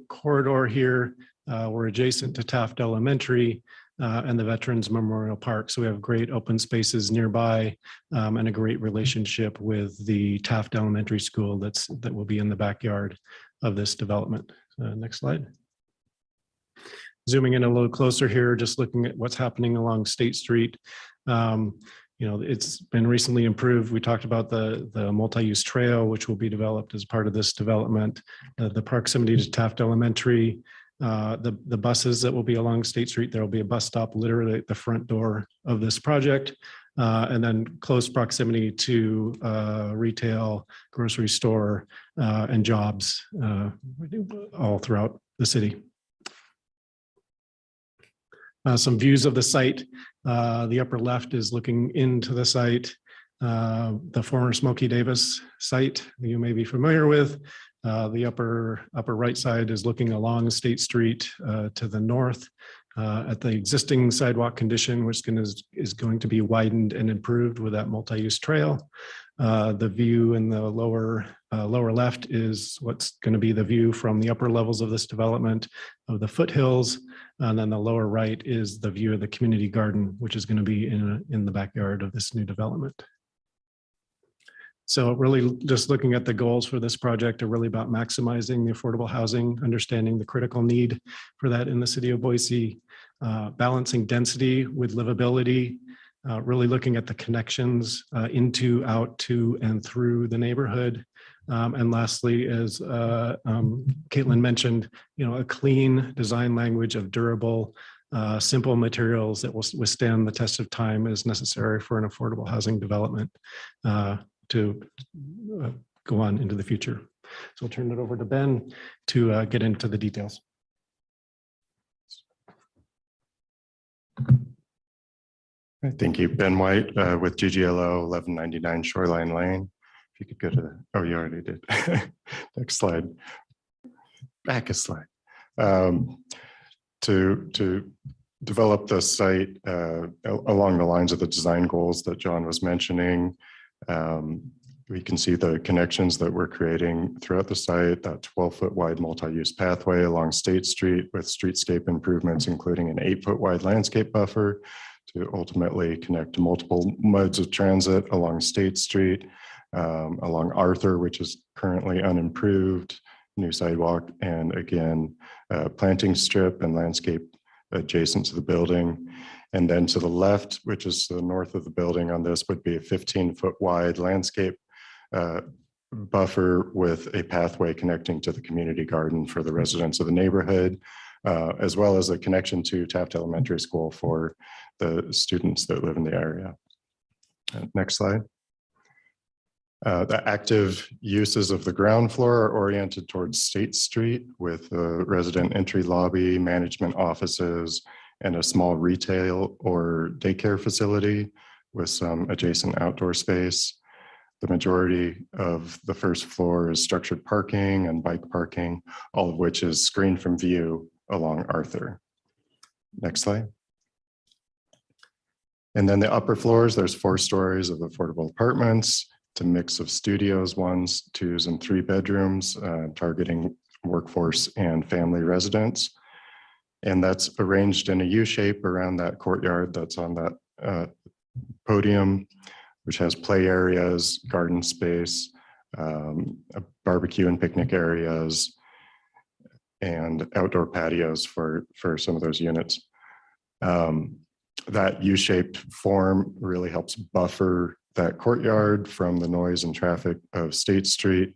corridor here. We're adjacent to Taft Elementary and the Veterans Memorial Park. So we have great open spaces nearby and a great relationship with the Taft Elementary School that will be in the backyard of this development. Next slide. Zooming in a little closer here, just looking at what's happening along State Street. You know, it's been recently improved. We talked about the multi-use trail, which will be developed as part of this development. The proximity to Taft Elementary, the buses that will be along State Street, there will be a bus stop literally at the front door of this project. And then close proximity to retail, grocery store, and jobs all throughout the city. Some views of the site. The upper left is looking into the site. The former Smokey Davis site that you may be familiar with. The upper right side is looking along State Street to the north at the existing sidewalk condition, which is going to be widened and improved with that multi-use trail. The view in the lower left is what's going to be the view from the upper levels of this development of the foothills. And then the lower right is the view of the community garden, which is going to be in the backyard of this new development. So really just looking at the goals for this project are really about maximizing the affordable housing, understanding the critical need for that in the city of Boise, balancing density with livability, really looking at the connections into, out to, and through the neighborhood. And lastly, as Caitlin mentioned, you know, a clean design language of durable, simple materials that will withstand the test of time as necessary for an affordable housing development to go on into the future. So I'll turn it over to Ben to get into the details. Thank you. Ben White with GGLO 1199 Shoreline Lane. If you could go to the, oh, you already did. Next slide. Back a slide. To develop the site along the lines of the design goals that John was mentioning, we can see the connections that we're creating throughout the site, that 12-foot wide multi-use pathway along State Street with streetscape improvements, including an 8-foot wide landscape buffer to ultimately connect to multiple modes of transit along State Street, along Arthur, which is currently unimproved, new sidewalk, and again, planting strip and landscape adjacent to the building. And then to the left, which is the north of the building on this, would be a 15-foot wide landscape buffer with a pathway connecting to the community garden for the residents of the neighborhood, as well as a connection to Taft Elementary School for the students that live in the area. Next slide. The active uses of the ground floor are oriented towards State Street with the resident entry lobby, management offices, and a small retail or daycare facility with some adjacent outdoor space. The majority of the first floor is structured parking and bike parking, all of which is screened from view along Arthur. Next slide. And then the upper floors, there's 4 stories of affordable apartments. It's a mix of studios, 1s, 2s, and 3 bedrooms, targeting workforce and family residents. And that's arranged in a U shape around that courtyard that's on that podium, which has play areas, garden space, barbecue and picnic areas, and outdoor patios for some of those units. That U-shaped form really helps buffer that courtyard from the noise and traffic of State Street,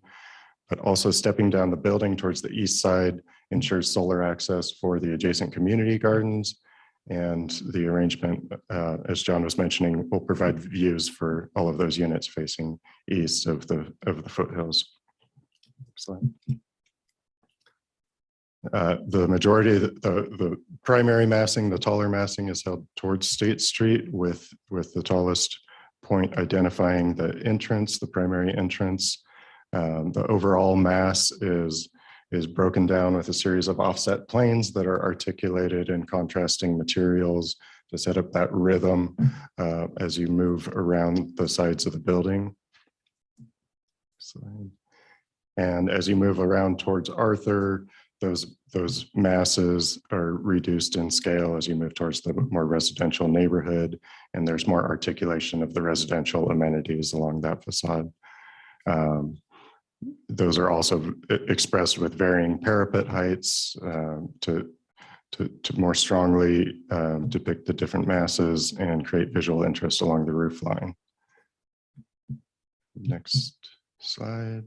but also stepping down the building towards the east side ensures solar access for the adjacent community gardens. And the arrangement, as John was mentioning, will provide views for all of those units facing east of the foothills. The majority, the primary massing, the taller massing is held towards State Street with the tallest point identifying the entrance, the primary entrance. The overall mass is broken down with a series of offset planes that are articulated in contrasting materials to set up that rhythm as you move around the sides of the building. And as you move around towards Arthur, those masses are reduced in scale as you move towards the more residential neighborhood, and there's more articulation of the residential amenities along that facade. Those are also expressed with varying parapet heights to more strongly depict the different masses and create visual interest along the roof line. Next slide.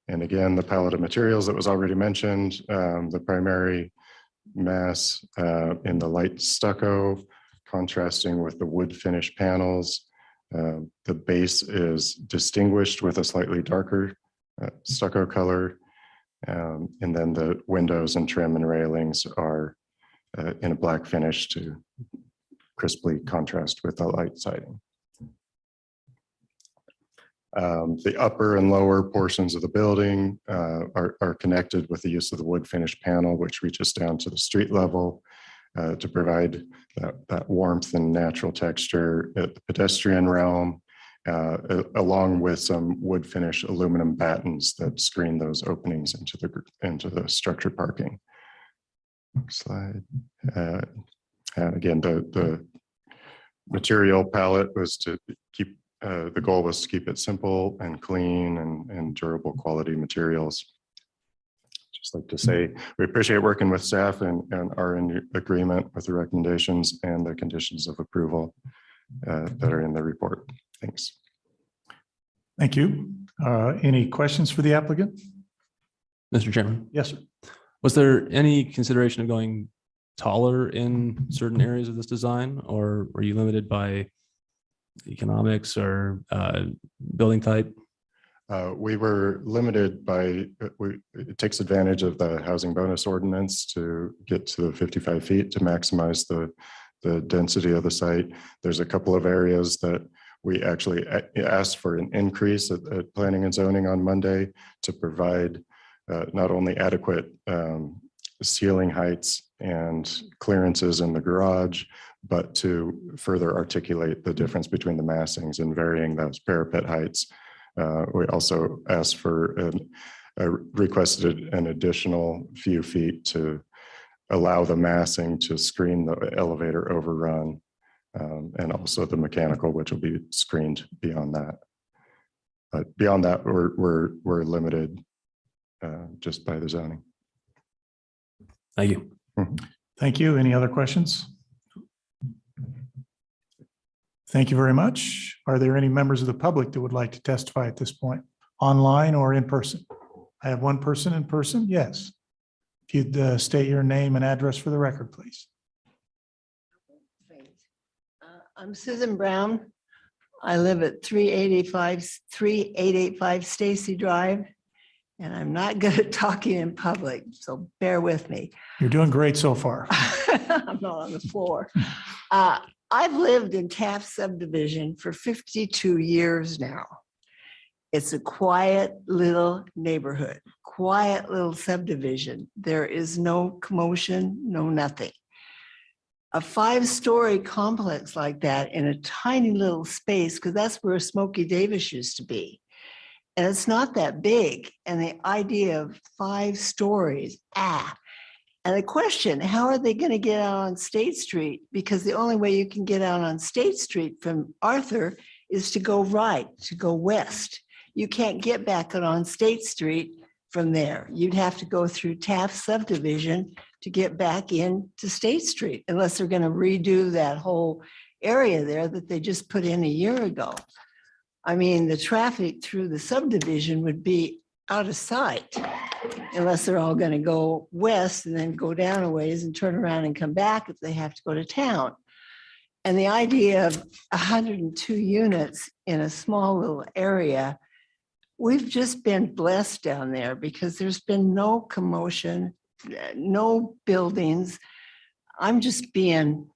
And again, the palette of materials that was already mentioned, the primary mass in the light stucco, contrasting with the wood finish panels. The base is distinguished with a slightly darker stucco color. And then the windows and trim and railings are in a black finish to crisply contrast with the light siding. The upper and lower portions of the building are connected with the use of the wood finish panel, which reaches down to the street level to provide that warmth and natural texture at the pedestrian realm, along with some wood finish aluminum battens that screen those openings into the structured parking. Next slide. And again, the material palette was to keep the goal was to keep it simple and clean and durable quality materials. Just like to say, we appreciate working with staff and are in agreement with the recommendations and the conditions of approval that are in the report. Thanks. Thank you. Any questions for the applicant? Mr. Chairman? Yes, sir. Was there any consideration of going taller in certain areas of this design, or were you limited by economics or building type? We were limited by, it takes advantage of the housing bonus ordinance to get to the 55 feet to maximize the density of the site. There's a couple of areas that we actually asked for an increase at planning and zoning on Monday to provide not only adequate ceiling heights and clearances in the garage, but to further articulate the difference between the massings and varying those parapet heights. We also asked for requested an additional few feet to allow the massing to screen the elevator overrun, and also the mechanical, which will be screened beyond that. But beyond that, we're limited just by the zoning. Thank you. Thank you. Any other questions? Thank you very much. Are there any members of the public that would like to testify at this point, online or in person? I have one person in person. Yes. If you'd state your name and address for the record, please. I'm Susan Brown. I live at 3885 Stacy Drive, and I'm not good at talking in public, so bear with me. You're doing great so far. I'm not on the floor. I've lived in Taft subdivision for 52 years now. It's a quiet little neighborhood, quiet little subdivision. There is no commotion, no nothing. A 5-story complex like that in a tiny little space, because that's where Smokey Davis used to be. And it's not that big. And the idea of 5 stories, And the question, how are they going to get out on State Street? Because the only way you can get out on State Street from Arthur is to go right, to go west. you can't get back on State Street from there. You'd have to go through Taft subdivision to get back into State Street unless they're going to redo that whole area there that they just put in a year ago. I mean, the traffic through the subdivision would be out of sight unless they're all going to go west and then go down a ways and turn around and come back if they have to go to town. And the idea of 102 units in a small little area, we've just been blessed down there because there's been no commotion, no buildings. I'm just being,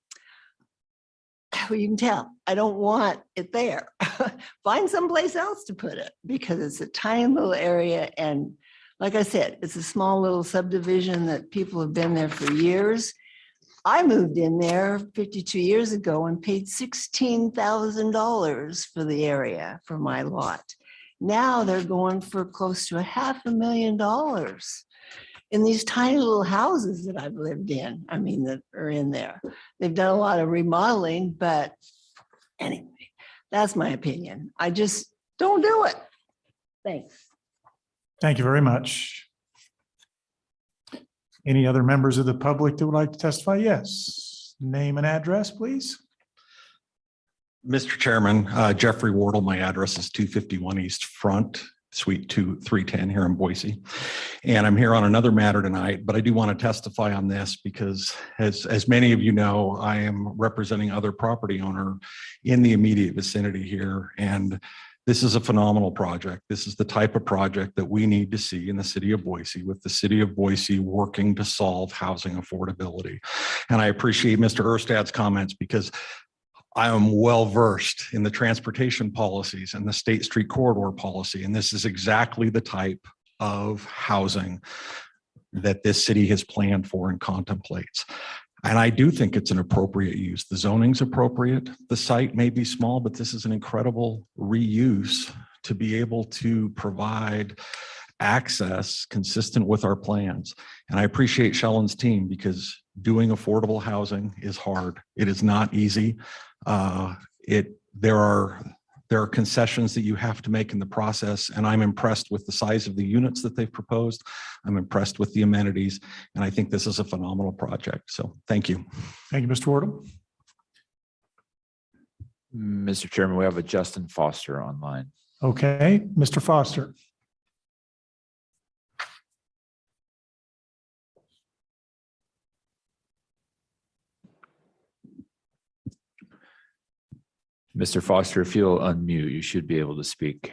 well, you can tell, I don't want it there. Find someplace else to put it because it's a tiny little area. And like I said, it's a small little subdivision that people have been there for years. I moved in there 52 years ago and paid $16,000 for the area for my lot. Now they're going for close to $500,000 in these tiny little houses that I've lived in. I mean, that are in there. They've done a lot of remodeling, but anyway, that's my opinion. I just don't do it. Thanks. Thank you very much. Any other members of the public that would like to testify? Yes. Name and address, please. Mr. Chairman, Jeffrey Wardle, my address is 251 East Front, Suite 310 here in Boise. And I'm here on another matter tonight, but I do want to testify on this because as many of you know, I am representing other property owner in the immediate vicinity here. And this is a phenomenal project. This is the type of project that we need to see in the city of Boise, with the city of Boise working to solve housing affordability. And I appreciate Mr. Erstad's comments because I am well versed in the transportation policies and the State Street Corridor policy. And this is exactly the type of housing that this city has planned for and contemplates. And I do think it's an appropriate use. The zoning's appropriate. The site may be small, but this is an incredible reuse to be able to provide access consistent with our plans. And I appreciate Shellon's team because doing affordable housing is hard. It is not easy. There are concessions that you have to make in the process, and I'm impressed with the size of the units that they've proposed. I'm impressed with the amenities, and I think this is a phenomenal project. So thank you. Thank you, Mr. Wardle. Mr. Chairman, we have a Justin Foster online. Okay, Mr. Foster. Mr. Foster, if you'll unmute, you should be able to speak.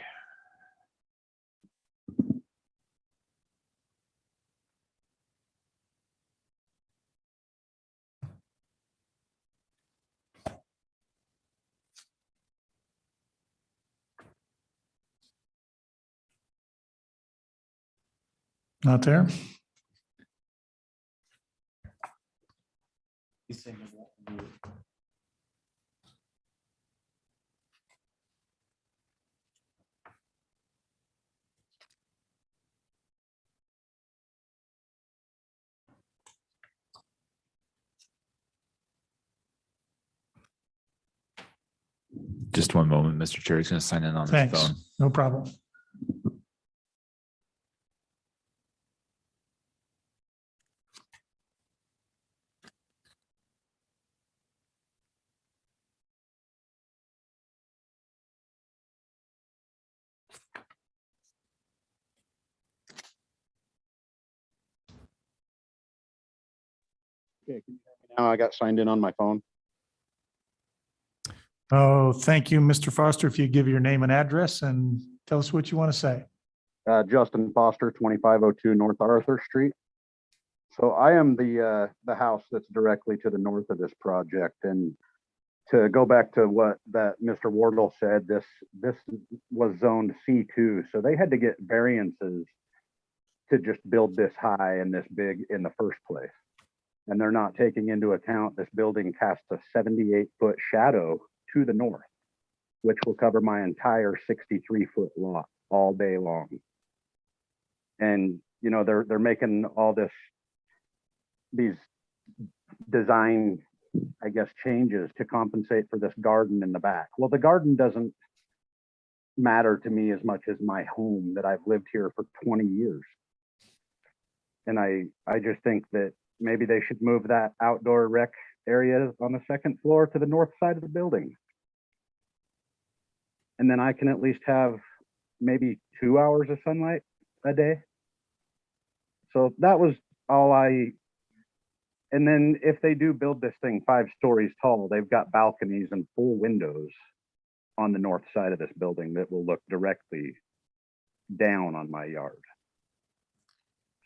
Not there. Just one moment, Mr. Chair. He's going to sign in on his Thanks. phone. No problem. Okay, can you hear me now? I got signed in on my phone. Oh, thank you, Mr. Foster. If you give your name and address and tell us what you want to say. Justin Foster, 2502 North Arthur Street. So I am the house that's directly to the north of this project. And to go back to what that Mr. Wardle said, this was zoned C2. So they had to get variances to just build this high and this big in the first place. And they're not taking into account this building casts a 78-foot shadow to the north, which will cover my entire 63-foot lot all day long. And you know, they're making all these design, I guess, changes to compensate for this garden in the back. Well, the garden doesn't matter to me as much as my home that I've lived here for 20 years. And I just think that maybe they should move that outdoor rec area on the second floor to the north side of the building. And then I can at least have maybe 2 hours of sunlight a day. So that was all and then if they do build this thing 5 stories tall, they've got balconies and full windows on the north side of this building that will look directly down on my yard.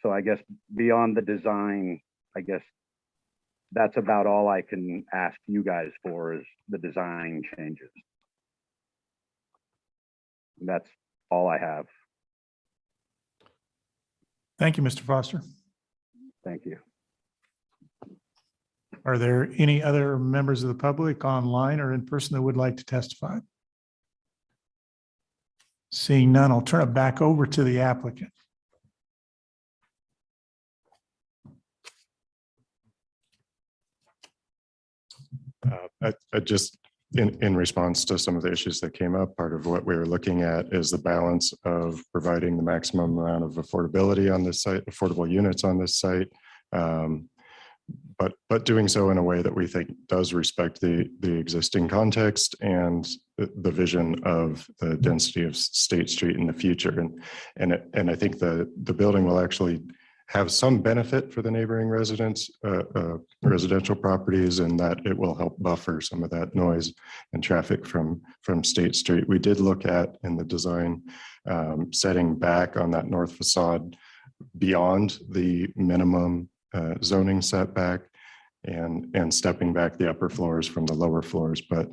So I guess beyond the design, I guess that's about all I can ask you guys for is the design changes. That's all I have. Thank you, Mr. Foster. Thank you. Are there any other members of the public online or in person that would like to testify? Seeing none, I'll turn it back over to the applicant. I just, in response to some of the issues that came up, part of what we were looking at is the balance of providing the maximum amount of affordability on this site, affordable units on this site, but doing so in a way that we think does respect the existing context and the vision of the density of State Street in the future. And I think the building will actually have some benefit for the neighboring residents, residential properties, and that it will help buffer some of that noise and traffic from State Street. We did look at in the design setting back on that north facade beyond the minimum zoning setback and stepping back the upper floors from the lower floors. But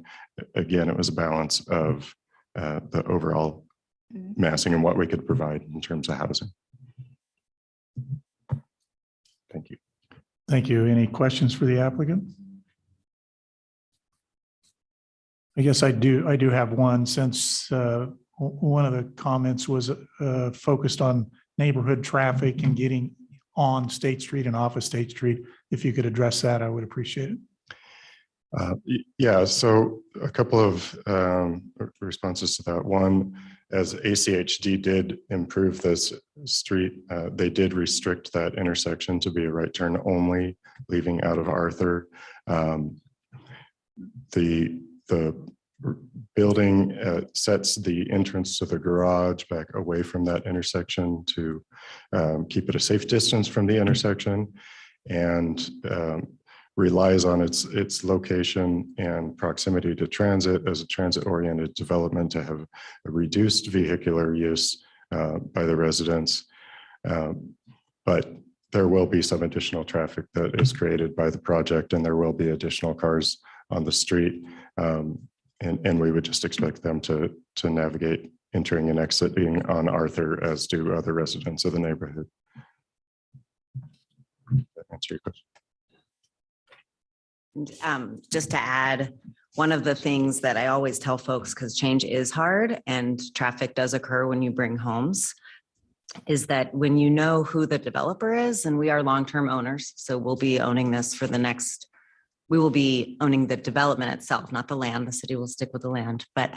again, it was a balance of the overall massing and what we could provide in terms of housing. Thank you. Thank you. Any questions for the applicant? I guess I do have one, since one of the comments was focused on neighborhood traffic and getting on State Street and off of State Street. If you could address that, I would appreciate it. Yeah, so a couple of responses to that. One, as ACHD did improve this street, they did restrict that intersection to be a right turn only, leaving out of Arthur. The building sets the entrance to the garage back away from that intersection to keep it a safe distance from the intersection, and relies on its location and proximity to transit as a transit-oriented development to have a reduced vehicular use by the residents. But there will be some additional traffic that is created by the project, and there will be additional cars on the street. And we would just expect them to navigate entering and exiting on Arthur, as do other residents of the neighborhood. That answer your question? Just to add, one of the things that I always tell folks, because change is hard and traffic does occur when you bring homes, is that when you know who the developer is, and we are long-term owners, so we'll be owning this for we will be owning the development itself, not the land. The city will stick with the land, but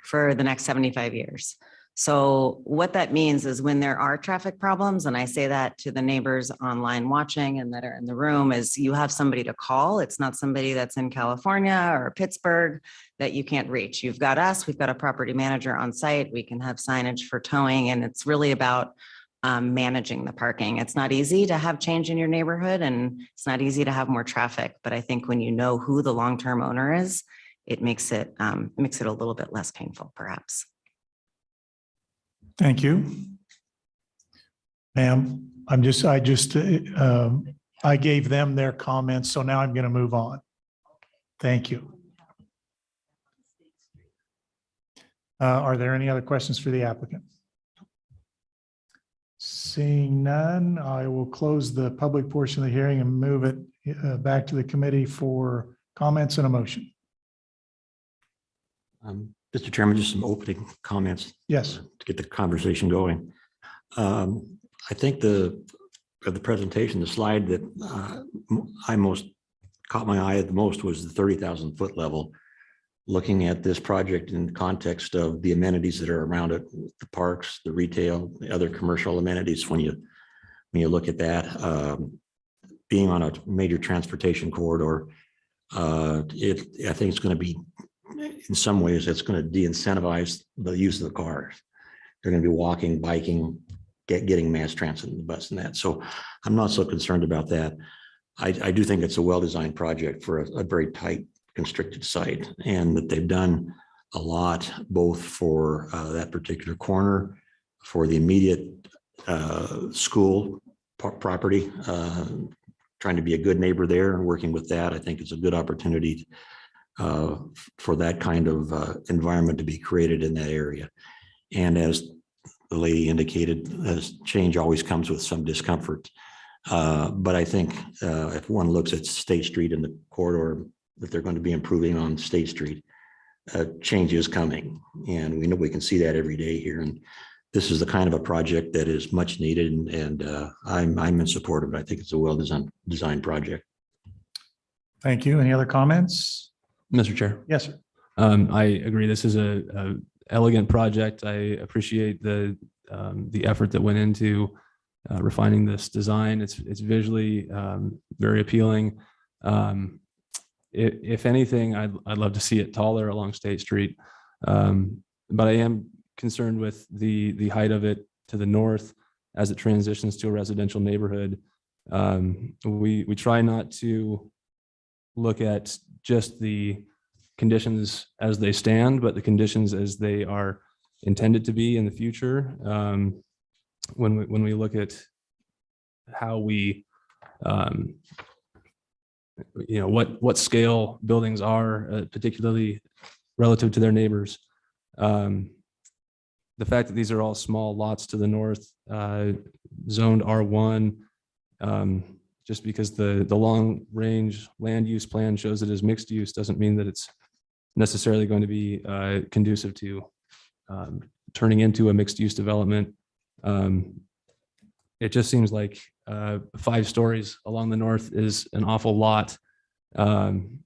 for the next 75 years. So what that means is when there are traffic problems, and I say that to the neighbors online watching and that are in the room, is you have somebody to call. It's not somebody that's in California or Pittsburgh that you can't reach. You've got us, we've got a property manager on site. We can have signage for towing, and it's really about managing the parking. It's not easy to have change in your neighborhood, and it's not easy to have more traffic. But I think when you know who the long-term owner is, it makes it a little bit less painful, perhaps. Thank you. Ma'am, I gave them their comments, so now I'm going to move on. Thank you. Are there any other questions for the applicant? Seeing none, I will close the public portion of the hearing and move it back to the committee for comments and a motion. Mr. Chairman, just some opening comments. Yes. To get the conversation going. I think the presentation, the slide that I most caught my eye at the most was the 30,000 foot level. looking at this project in the context of the amenities that are around it, the parks, the retail, the other commercial amenities, when you look at that, being on a major transportation corridor, I think it's going to be, in some ways, it's going to de-incentivize the use of the cars. They're going to be walking, biking, getting mass transit and the bus and that. So I'm not so concerned about that. I do think it's a well-designed project for a very tight, constricted site, and that they've done a lot both for that particular corner, for the immediate school property, trying to be a good neighbor there and working with that. I think it's a good opportunity for that kind of environment to be created in that area. And as the lady indicated, as change always comes with some discomfort. But I think if one looks at State Street and the corridor that they're going to be improving on State Street, change is coming. And we know we can see that every day here. And this is the kind of a project that is much needed, and I'm in support of it. I think it's a well-designed project. Thank you. Any other comments? Mr. Chair. Yes, sir. I agree. This is a elegant project. I appreciate the effort that went into refining this design. It's visually very appealing. If anything, I'd love to see it taller along State Street, but I am concerned with the height of it to the north as it transitions to a residential neighborhood. We try not to look at just the conditions as they stand, but the conditions as they are intended to be in the future. When we look at how we, what scale buildings are, particularly relative to their neighbors. The fact that these are all small lots to the north, zoned R1, just because the long range land use plan shows it as mixed use doesn't mean that it's necessarily going to be conducive to turning into a mixed use development. It just seems like 5 stories along the north is an awful lot. And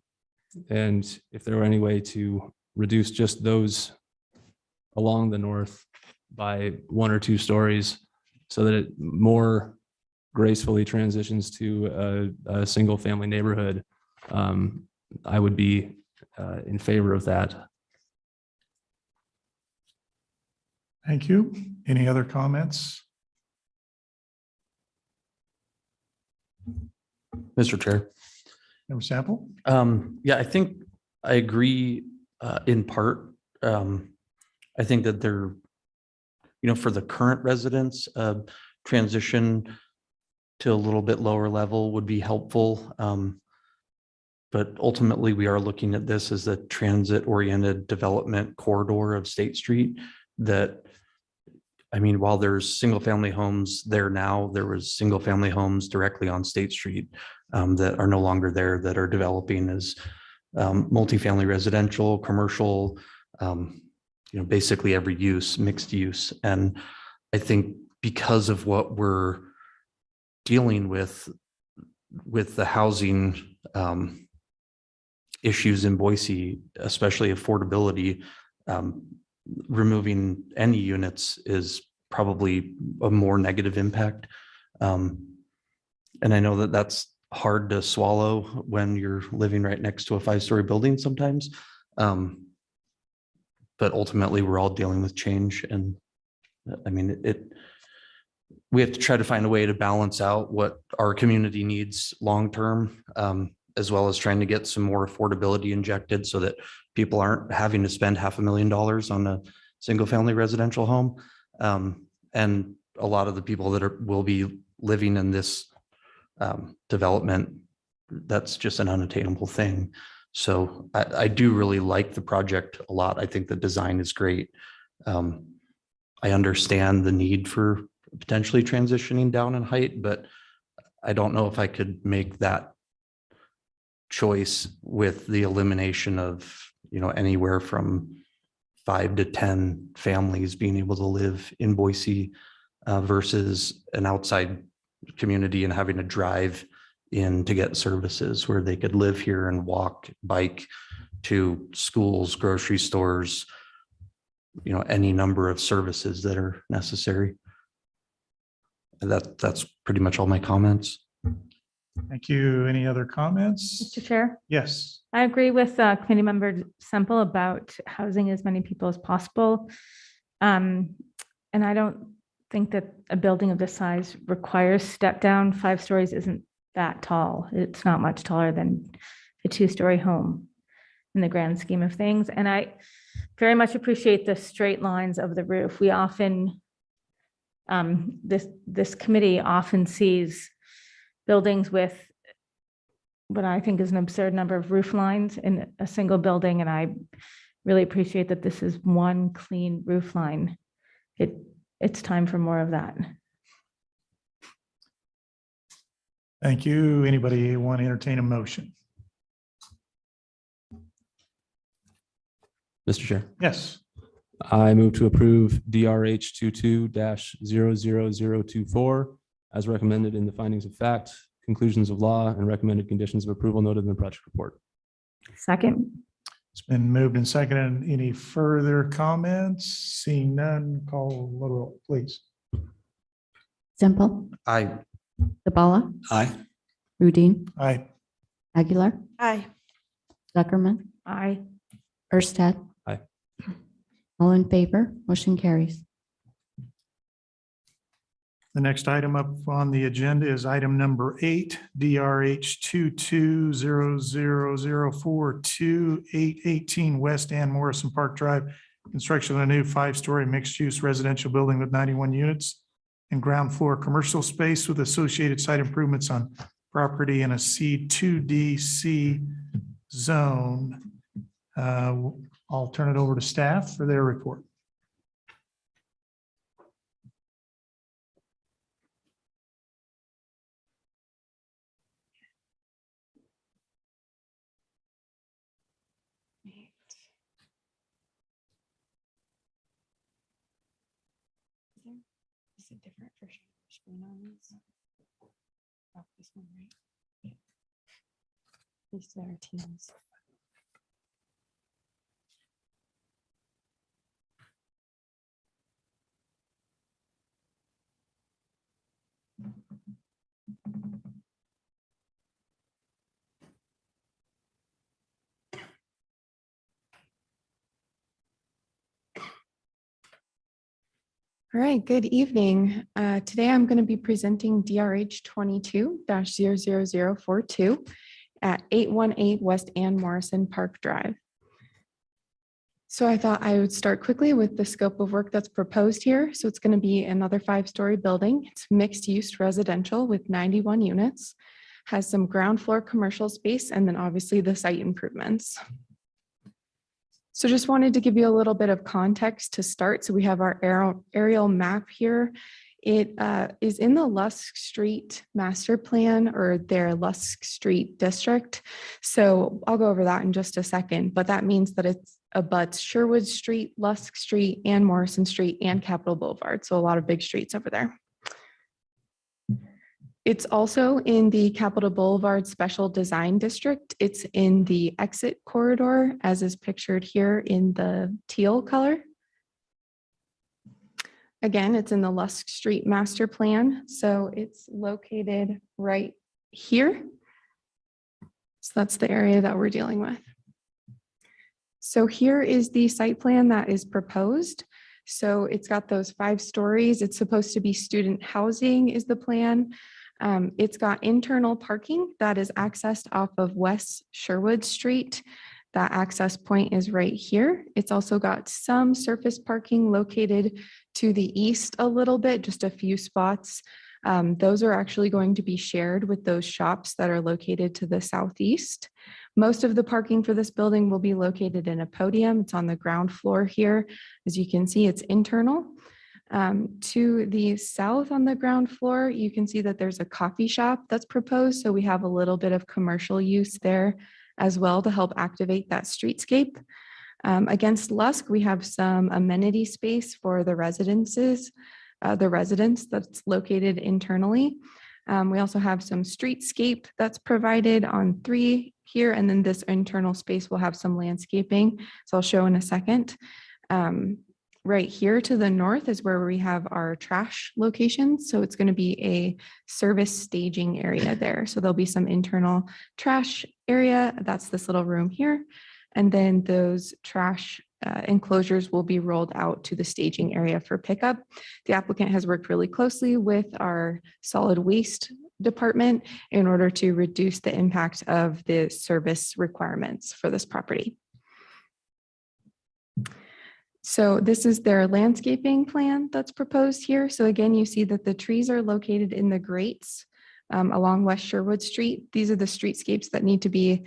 if there were any way to reduce just those along the north by 1 or 2 stories so that it more gracefully transitions to a single family neighborhood, I would be in favor of that. thank you. Any other comments? Mr. Chair. Member Sample? Yeah, I think I agree in part. I think that they're, for the current residents, transition to a little bit lower level would be helpful. But ultimately, we are looking at this as a transit-oriented development corridor of State Street that, while there's single-family homes there now, there was single-family homes directly on State Street that are no longer there, that are developing as multifamily residential, commercial, basically every use, mixed use. And I think because of what we're dealing with the housing issues in Boise, especially affordability, removing any units is probably a more negative impact. And I know that that's hard to swallow when you're living right next to a 5-story building sometimes. But ultimately, we're all dealing with change. And we have to try to find a way to balance out what our community needs long-term, as well as trying to get some more affordability injected so that people aren't having to spend $500,000 on a single-family residential home. And a lot of the people that will be living in this development, that's just an unattainable thing. So I do really like the project a lot. I think the design is great. I understand the need for potentially transitioning down in height, but I don't know if I could make that choice with the elimination of, anywhere from 5 to 10 families being able to live in Boise versus an outside community and having to drive in to get services where they could live here and walk, bike to schools, grocery stores, any number of services that are necessary. That's pretty much all my comments. Thank you. Any other comments? Mr. Chair, Yes. I agree with Committee Member Semple about housing as many people as possible. And I don't think that a building of this size requires step down. 5 stories isn't that tall. It's not much taller than a 2-story home in the grand scheme of things. And I very much appreciate the straight lines of the roof. We often, this committee often sees buildings with what I think is an absurd number of roof lines in a single building. And I really appreciate that this is one clean roof line. It's time for more of that. Thank you. Anybody want to entertain a motion? Mr. Chair. Yes. I move to approve DRH 22-00024 as recommended in the findings of fact, conclusions of law, and recommended conditions of approval noted in the project report. Second. It's been moved and seconded. Any further comments? Seeing none, call the roll, please. Semple, Aye. Zabala, Aye. Rudine, Aye. Aguilar, Aye. Zuckerman, Aye. Erstad. Aye. All in favor, motion carries. The next item up on the agenda is item number 8, DRH 22-00042-818 West Ann Morrison Park Drive. Construction of a new 5-story mixed-use residential building with 91 units and ground floor commercial space with associated site improvements on property in a C2DC zone. I'll turn it over to staff for their report. Is it different for screen on this? Oh, this one, right? Yeah. These are our teams. All right, good evening. Today I'm going to be presenting DRH 22-00042 at 818 West Ann Morrison Park Drive. So I thought I would start quickly with the scope of work that's proposed here. So it's going to be another 5-story building. It's mixed use residential with 91 units, has some ground floor commercial space, and then obviously the site improvements. So just wanted to give you a little bit of context to start. So we have our aerial map here. It is in the Lusk Street master plan, or their Lusk Street district. So I'll go over that in just a second, but that means that it's abuts Sherwood Street, Lusk Street, and Morrison Street, and Capitol Boulevard. So a lot of big streets over there. It's also in the Capitol Boulevard Special Design District. It's in the exit corridor, as is pictured here in the teal color. Again, it's in the Lusk Street Master Plan. So it's located right here. So that's the area that we're dealing with. So here is the site plan that is proposed. So it's got those 5 stories. It's supposed to be student housing is the plan. It's got internal parking that is accessed off of West Sherwood Street. That access point is right here. It's also got some surface parking located to the east a little bit, just a few spots. Those are actually going to be shared with those shops that are located to the southeast. Most of the parking for this building will be located in a podium. It's on the ground floor here. As you can see, it's internal. To the south on the ground floor, you can see that there's a coffee shop that's proposed. So we have a little bit of commercial use there as well to help activate that streetscape. Against Lusk, we have some amenity space for the residents that's located internally. We also have some streetscape that's provided on 3 here, and then this internal space will have some landscaping. So I'll show in a second. Right here to the north is where we have our trash locations. So it's going to be a service staging area there. So there'll be some internal trash area. That's this little room here. And then those trash enclosures will be rolled out to the staging area for pickup. The applicant has worked really closely with our solid waste department in order to reduce the impact of the service requirements for this property. So this is their landscaping plan that's proposed here. So again, you see that the trees are located in the grates along West Sherwood Street. These are the streetscapes that need to be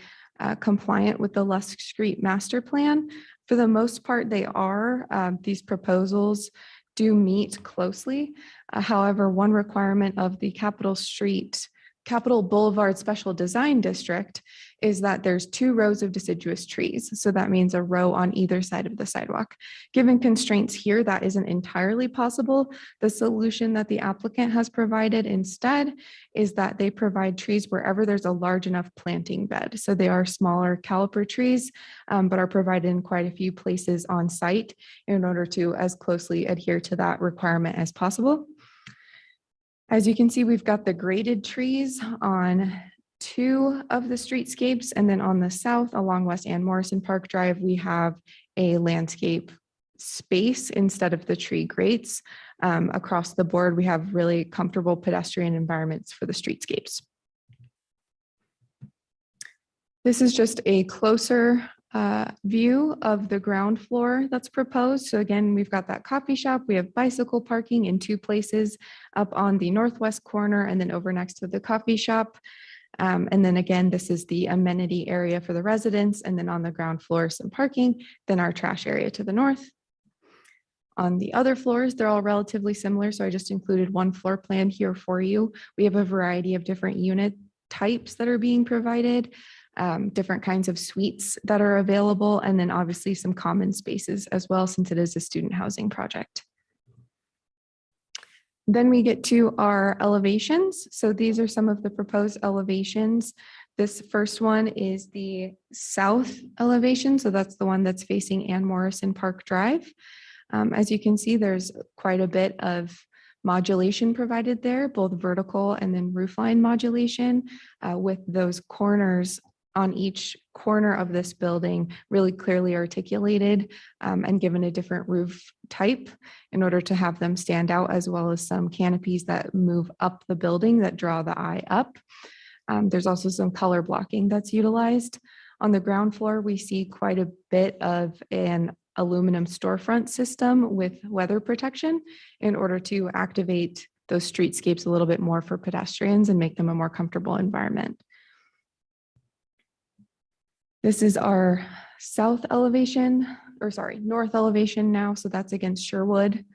compliant with the Lusk Street Master Plan. For the most part, they are. These proposals do meet closely. However, one requirement of the Capitol Boulevard Special Design District is that there's 2 rows of deciduous trees. So that means a row on either side of the sidewalk. Given constraints here, that isn't entirely possible. The solution that the applicant has provided instead is that they provide trees wherever there's a large enough planting bed. So they are smaller caliper trees, but are provided in quite a few places on site in order to as closely adhere to that requirement as possible. As you can see, we've got the graded trees on 2 of the streetscapes, and then on the south along West Ann Morrison Park Drive, we have a landscape space instead of the tree grates. Across the board, we have really comfortable pedestrian environments for the streetscapes. This is just a closer view of the ground floor that's proposed. So again, we've got that coffee shop. We have bicycle parking in 2 places, up on the northwest corner and then over next to the coffee shop. And then again, this is the amenity area for the residents. And then on the ground floor, some parking, then our trash area to the north. On the other floors, they're all relatively similar. So I just included one floor plan here for you. We have a variety of different unit types that are being provided. Different kinds of suites that are available, and then obviously some common spaces as well, since it is a student housing project. Then we get to our elevations. So these are some of the proposed elevations. This first one is the south elevation. So that's the one that's facing Ann Morrison Park Drive. As you can see, there's quite a bit of modulation provided there, both vertical and then roofline modulation, with those corners on each corner of this building really clearly articulated and given a different roof type in order to have them stand out, as well as some canopies that move up the building that draw the eye up. There's also some color blocking that's utilized. On the ground floor, we see quite a bit of an aluminum storefront system with weather protection in order to activate those streetscapes a little bit more for pedestrians and make them a more comfortable environment. This is our south elevation, or sorry, north elevation now. So that's against Sherwood.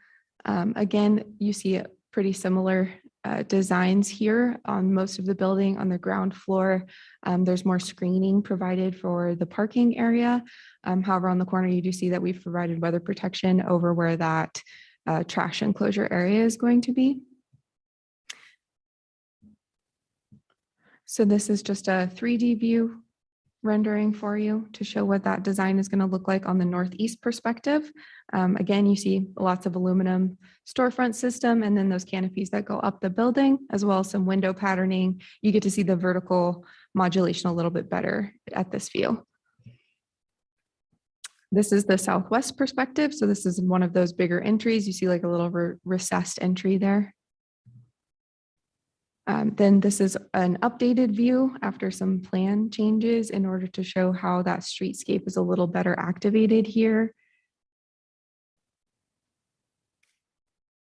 Again, you see pretty similar designs here on most of the building. On the ground floor, there's more screening provided for the parking area. However, on the corner, you do see that we've provided weather protection over where that trash enclosure area is going to be. So this is just a 3D view rendering for you to show what that design is going to look like on the northeast perspective. Again, you see lots of aluminum storefront system and then those canopies that go up the building, as well as some window patterning. You get to see the vertical modulation a little bit better at this view. This is the southwest perspective. So this is one of those bigger entries. You see like a little recessed entry there. Then this is an updated view after some plan changes in order to show how that streetscape is a little better activated here.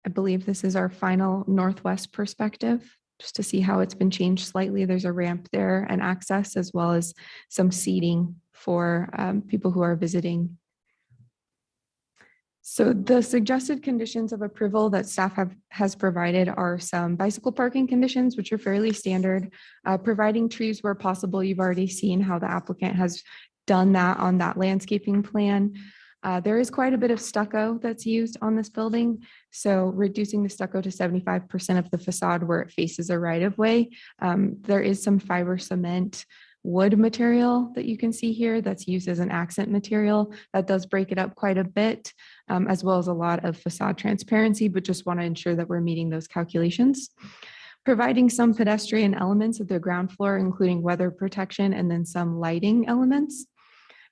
I believe this is our final northwest perspective, just to see how it's been changed slightly. There's a ramp there and access, as well as some seating for people who are visiting. So the suggested conditions of approval that staff has provided are some bicycle parking conditions, which are fairly standard. Providing trees where possible. You've already seen how the applicant has done that on that landscaping plan. There is quite a bit of stucco that's used on this building. So reducing the stucco to 75% of the facade where it faces a right of way. There is some fiber cement wood material that you can see here that's used as an accent material. That does break it up quite a bit, as well as a lot of facade transparency, but just want to ensure that we're meeting those calculations. Providing some pedestrian elements of the ground floor, including weather protection and then some lighting elements.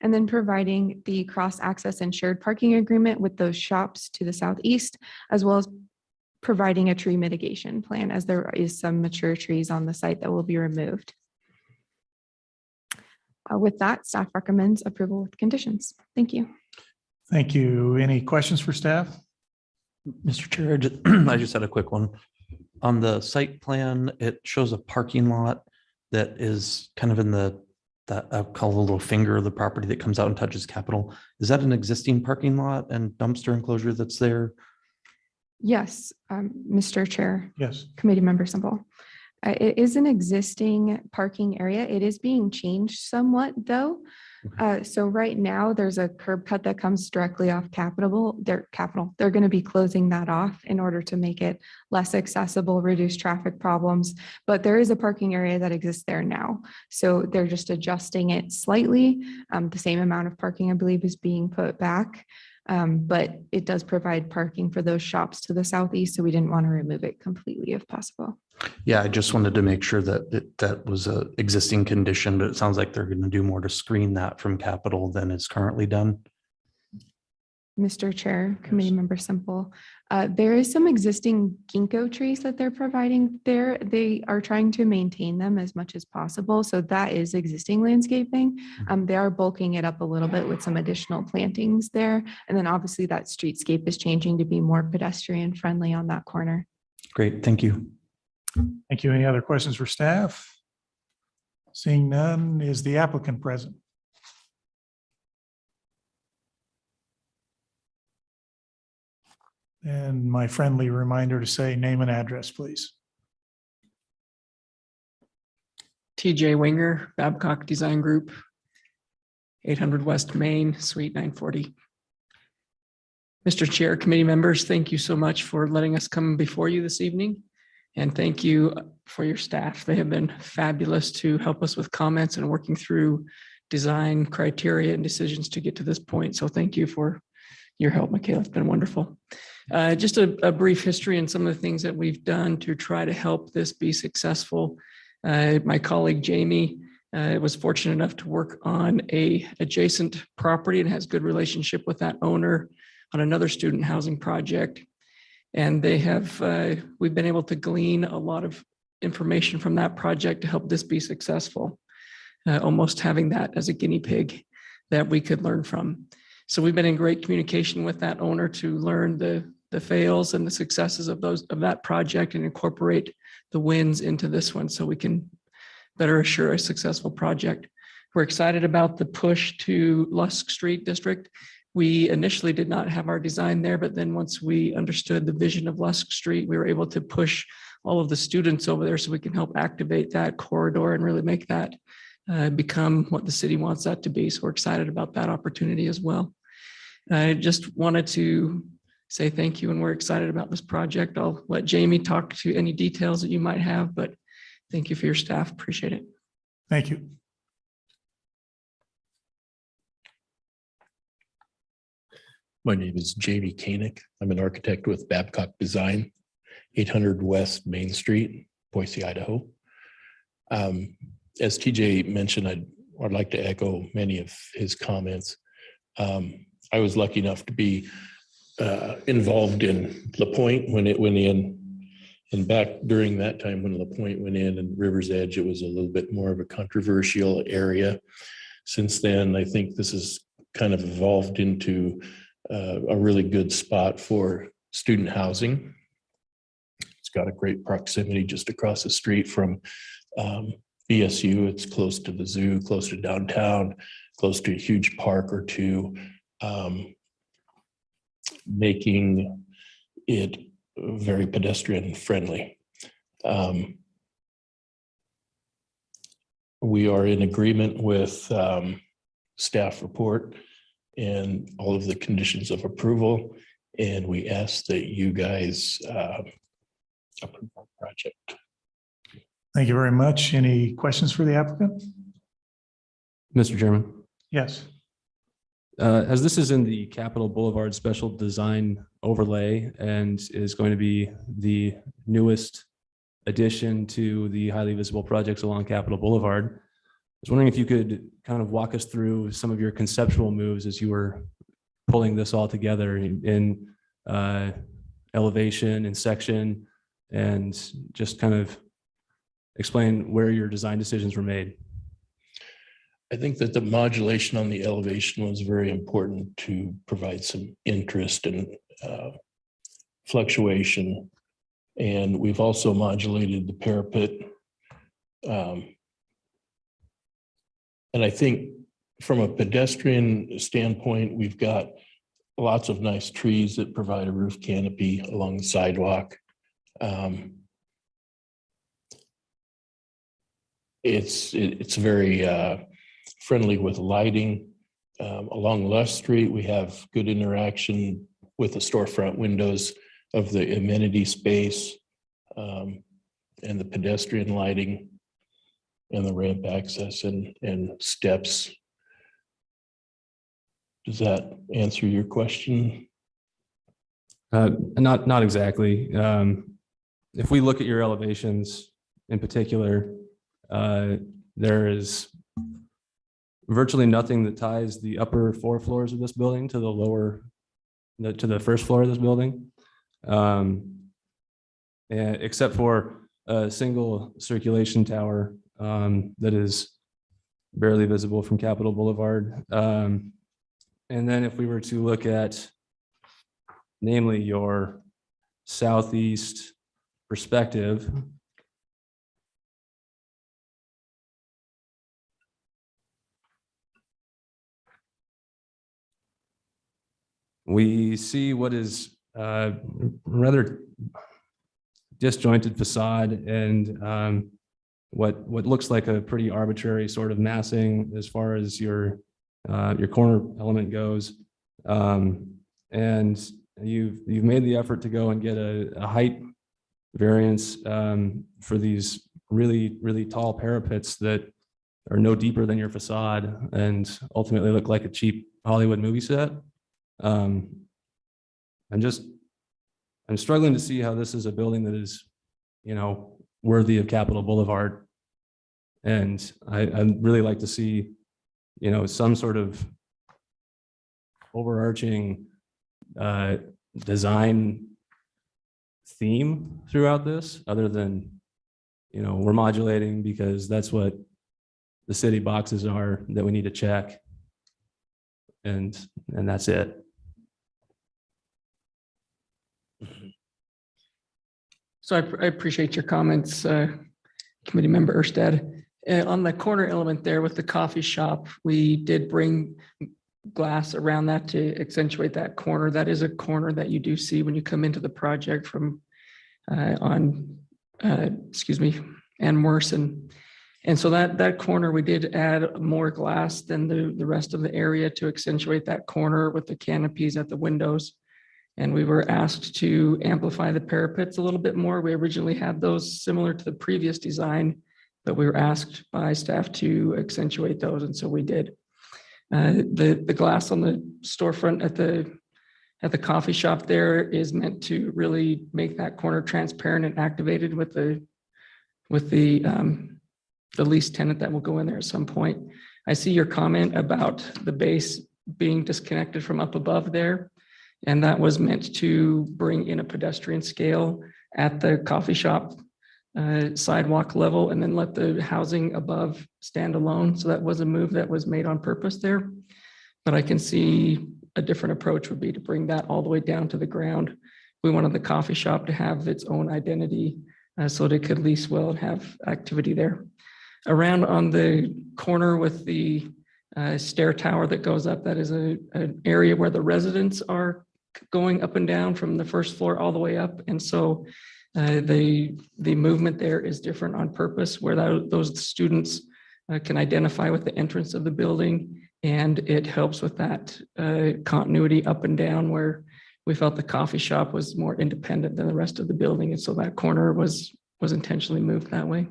And then providing the cross-access and shared parking agreement with those shops to the southeast, as well as providing a tree mitigation plan, as there is some mature trees on the site that will be removed. With that, staff recommends approval with conditions. Thank you. Thank you. Any questions for staff? Mr. Chair, I just had a quick one. On the site plan, it shows a parking lot that is kind of in that I'll call the little finger of the property that comes out and touches Capitol. Is that an existing parking lot and dumpster enclosure that's there? Yes, Mr. Chair. Yes. Committee Member Simple. It is an existing parking area. It is being changed somewhat though. So right now there's a curb cut that comes directly off Capitol. They're going to be closing that off in order to make it less accessible, reduce traffic problems. But there is a parking area that exists there now. So they're just adjusting it slightly. The same amount of parking, I believe, is being put back. But it does provide parking for those shops to the southeast. So we didn't want to remove it completely if possible. Yeah, I just wanted to make sure that that was a existing condition, but it sounds like they're going to do more to screen that from Capitol than is currently done. Mr. Chair, Committee Member Simple, there is some existing ginkgo trees that they're providing there. They are trying to maintain them as much as possible. So that is existing landscaping. They are bulking it up a little bit with some additional plantings there. And then obviously that streetscape is changing to be more pedestrian friendly on that corner. Great, thank you. Thank you. Any other questions for staff? Seeing none, is the applicant present? And my friendly reminder to say name and address, please. TJ Winger, Babcock Design Group, 800 West Main, Suite 940. Mr. Chair, committee members, thank you so much for letting us come before you this evening. And thank you for your staff. They have been fabulous to help us with comments and working through design criteria and decisions to get to this point. So thank you for your help, Michaela. It's been wonderful. Just a brief history and some of the things that we've done to try to help this be successful. My colleague Jamie was fortunate enough to work on a adjacent property and has good relationship with that owner on another student housing project. And they have, we've been able to glean a lot of information from that project to help this be successful, almost having that as a guinea pig that we could learn from. So we've been in great communication with that owner to learn the fails and the successes of that project and incorporate the wins into this one so we can better assure a successful project. We're excited about the push to Lusk Street District. We initially did not have our design there, but then once we understood the vision of Lusk Street, we were able to push all of the students over there so we can help activate that corridor and really make that become what the city wants that to be. So we're excited about that opportunity as well. I just wanted to say thank you and we're excited about this project. I'll let Jamie talk to any details that you might have, but thank you for your staff. Appreciate it. Thank you. My name is Jamie Koenig. I'm an architect with Babcock Design, 800 West Main Street, Boise, Idaho. As TJ mentioned, I'd like to echo many of his comments. I was lucky enough to be involved in LaPointe when it went in. And back during that time when LaPointe went in and River's Edge, it was a little bit more of a controversial area. Since then, I think this has kind of evolved into a really good spot for student housing. It's got a great proximity just across the street from BSU. It's close to the zoo, close to downtown, close to a huge park or two, making it very pedestrian friendly. We are in agreement with staff report and all of the conditions of approval. And we ask that you guys approve our project. Thank you very much. Any questions for the applicant? Mr. Chairman, Yes. as this is in the Capitol Boulevard Special Design Overlay and is going to be the newest addition to the highly visible projects along Capitol Boulevard, I was wondering if you could kind of walk us through some of your conceptual moves as you were pulling this all together in elevation and section, and just kind of explain where your design decisions were made. I think that the modulation on the elevation was very important to provide some interest and fluctuation. And we've also modulated the parapet. And I think from a pedestrian standpoint, we've got lots of nice trees that provide a roof canopy along the sidewalk. It's very friendly with lighting. Along Lush Street, we have good interaction with the storefront windows of the amenity space and the pedestrian lighting and the ramp access and steps. Does that answer your question? Not exactly. If we look at your elevations in particular, there is virtually nothing that ties the upper 4 floors of this building to to the first floor of this building, and except for a single circulation tower that is barely visible from Capitol Boulevard. And then if we were to look at, namely, your southeast perspective, we see what is rather disjointed facade and what looks like a pretty arbitrary sort of massing as far as your corner element goes. And you've made the effort to go and get a height variance for these really tall parapets that are no deeper than your facade and ultimately look like a cheap Hollywood movie set. I'm struggling to see how this is a building that is, worthy of Capitol Boulevard. And I'd really like to see, some sort of overarching design theme throughout this, other than, we're modulating because that's what the city boxes are that we need to check. And that's it. So I appreciate your comments, Committee Member Erstad. On the corner element there with the coffee shop, we did bring glass around that to accentuate that corner. That is a corner that you do see when you come into the project from Ann Morrison. And so that corner, we did add more glass than the rest of the area to accentuate that corner with the canopies at the windows. And we were asked to amplify the parapets a little bit more. We originally had those similar to the previous design, but we were asked by staff to accentuate those, and so we did. The glass on the storefront at the coffee shop there is meant to really make that corner transparent and activated with the lease tenant that will go in there at some point. I see your comment about the base being disconnected from up above there. And that was meant to bring in a pedestrian scale at the coffee shop sidewalk level and then let the housing above stand alone. So that was a move that was made on purpose there. But I can see a different approach would be to bring that all the way down to the ground. We wanted the coffee shop to have its own identity so that it could lease well and have activity there. Around on the corner with the stair tower that goes up, that is an area where the residents are going up and down from the first floor all the way up. And so the movement there is different on purpose, where those students can identify with the entrance of the building, and it helps with that continuity up and down, where we felt the coffee shop was more independent than the rest of the building. And so that corner was intentionally moved that way.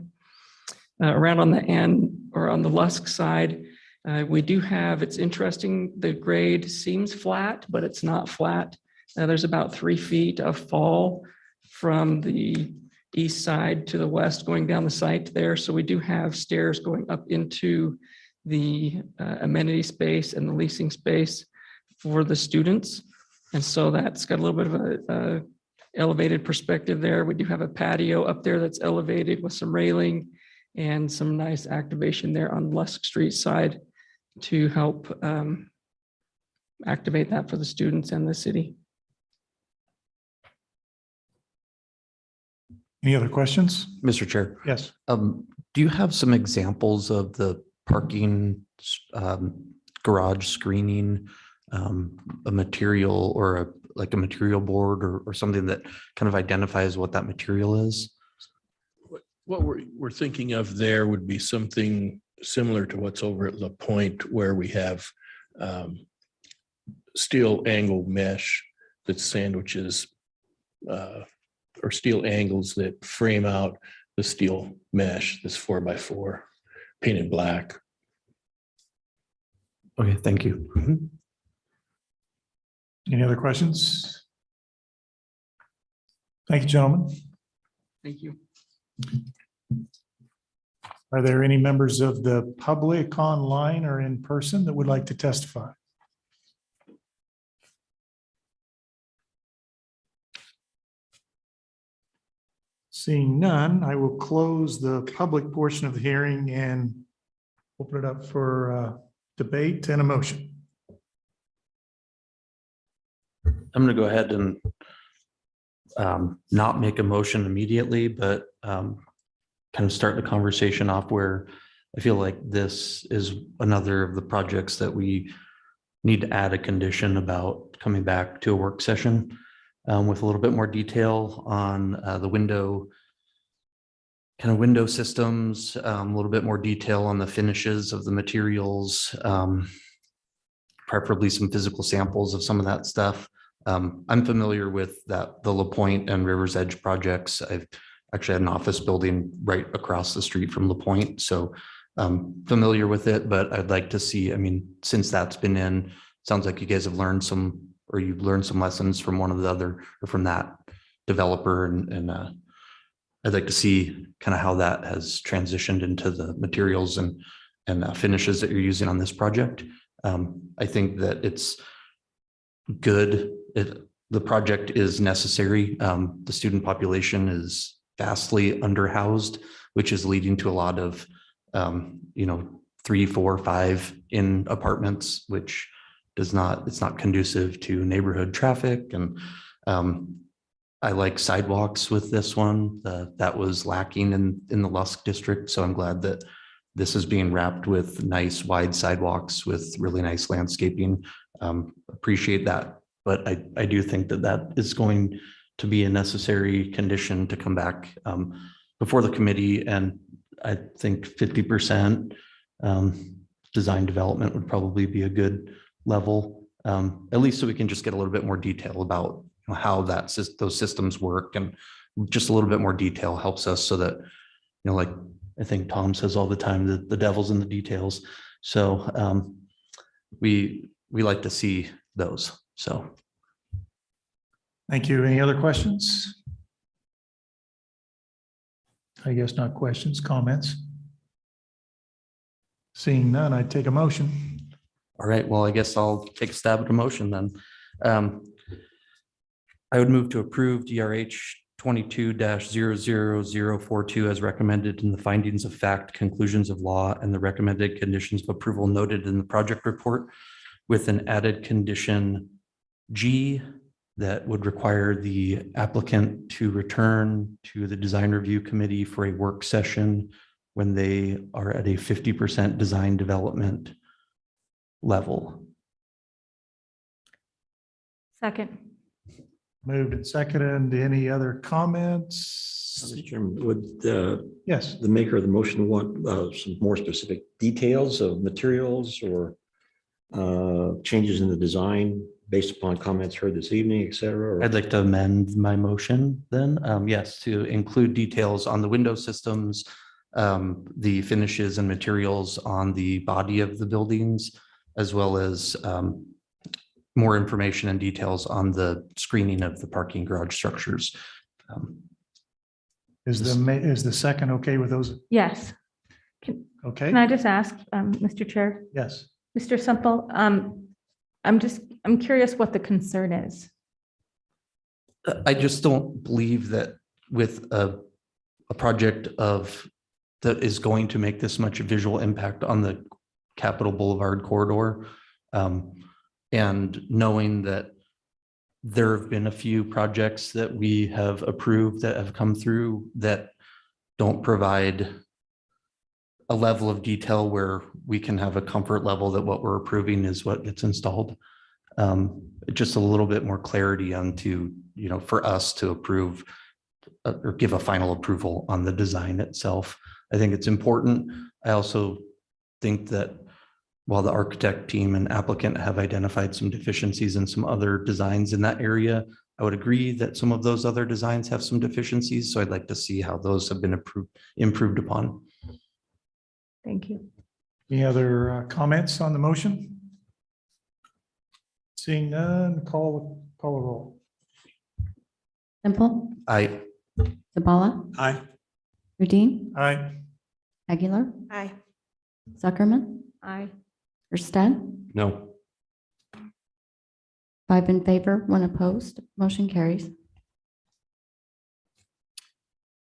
Around on the end or on the Lusk side, We do have, it's interesting, the grade seems flat, but it's not flat. There's about 3 feet of fall from the east side to the west going down the site there. So we do have stairs going up into the amenity space and the leasing space for the students. And so that's got a little bit of a elevated perspective there. We do have a patio up there that's elevated with some railing and some nice activation there on Lusk Street side to help activate that for the students and the city. Any other questions? Mr. Chair. Yes. Do you have some examples of the parking garage screening, a material or like a material board or something that kind of identifies what that material is? What we're thinking of there would be something similar to what's over at La Pointe, where we have steel angle mesh that sandwiches or steel angles that frame out the steel mesh, this 4x4 painted black. Okay, thank you. Any other questions? Thank you, gentlemen. Thank you. Are there any members of the public online or in person that would like to testify? Seeing none, I will close the public portion of the hearing and open it up for debate and a motion. I'm going to go ahead and not make a motion immediately, but kind of start the conversation off where I feel like this is another of the projects that we need to add a condition about coming back to a work session with a little bit more detail on the window systems, a little bit more detail on the finishes of the materials, preferably some physical samples of some of that stuff. I'm familiar with the La Pointe and River's Edge projects. I've actually had an office building right across the street from La Pointe, so I'm familiar with it, but I'd like to see, I mean, since that's been in, sounds like you guys have learned some, or you've learned some lessons from one of the other, or from that developer, and I'd like to see kind of how that has transitioned into the materials and finishes that you're using on this project. I think that it's good. The project is necessary. The student population is vastly underhoused, which is leading to a lot of, 3, 4, 5 in apartments, which it's not conducive to neighborhood traffic. And I like sidewalks with this one. That was lacking in the Lusk district. So I'm glad that this is being wrapped with nice wide sidewalks with really nice landscaping. Appreciate that. But I do think that is going to be a necessary condition to come back before the committee. And I think 50% design development would probably be a good level, at least so we can just get a little bit more detail about how those systems work, and just a little bit more detail helps us so that, like I think Tom says all the time, that the devil's in the details. So we like to see those. So. Thank you. Any other questions? I guess not questions, comments. Seeing none, I'd take a motion. All right, well, I guess I'll take a stab at a motion then. I would move to approve DRH 22-00042 as recommended in the findings of fact, conclusions of law, and the recommended conditions of approval noted in the project report, with an added condition G that would require the applicant to return to the design review committee for a work session when they are at a 50% design development level. Second. Moved and seconded. Any other comments? Mr. Chairman, would yes, the maker of the motion want some more specific details of materials or changes in the design based upon comments heard this evening, et cetera? Or? I'd like to amend my motion then, yes, to include details on the window systems, the finishes and materials on the body of the buildings, as well as more information and details on the screening of the parking garage structures. Is the second okay with those? Yes. Okay. Can I just ask, Mr. Chair? Yes. Mr. Semple, I'm curious what the concern is. I just don't believe that with a project that is going to make this much visual impact on the Capitol Boulevard corridor, and knowing that there have been a few projects that we have approved that have come through that don't provide a level of detail where we can have a comfort level that what we're approving is what gets installed. Just a little bit more clarity onto, for us to approve or give a final approval on the design itself. I think it's important. I also think that while the architect team and applicant have identified some deficiencies in some other designs in that area, I would agree that some of those other designs have some deficiencies. So I'd like to see how those have been improved upon. Thank you. Any other comments on the motion? Seeing none, call a roll. Semple, Aye. Zabala, Aye. Udine, Aye. Aguilar, Aye. Zuckerman, Aye. Erstad, No. 5 in favor, 1 opposed, motion carries.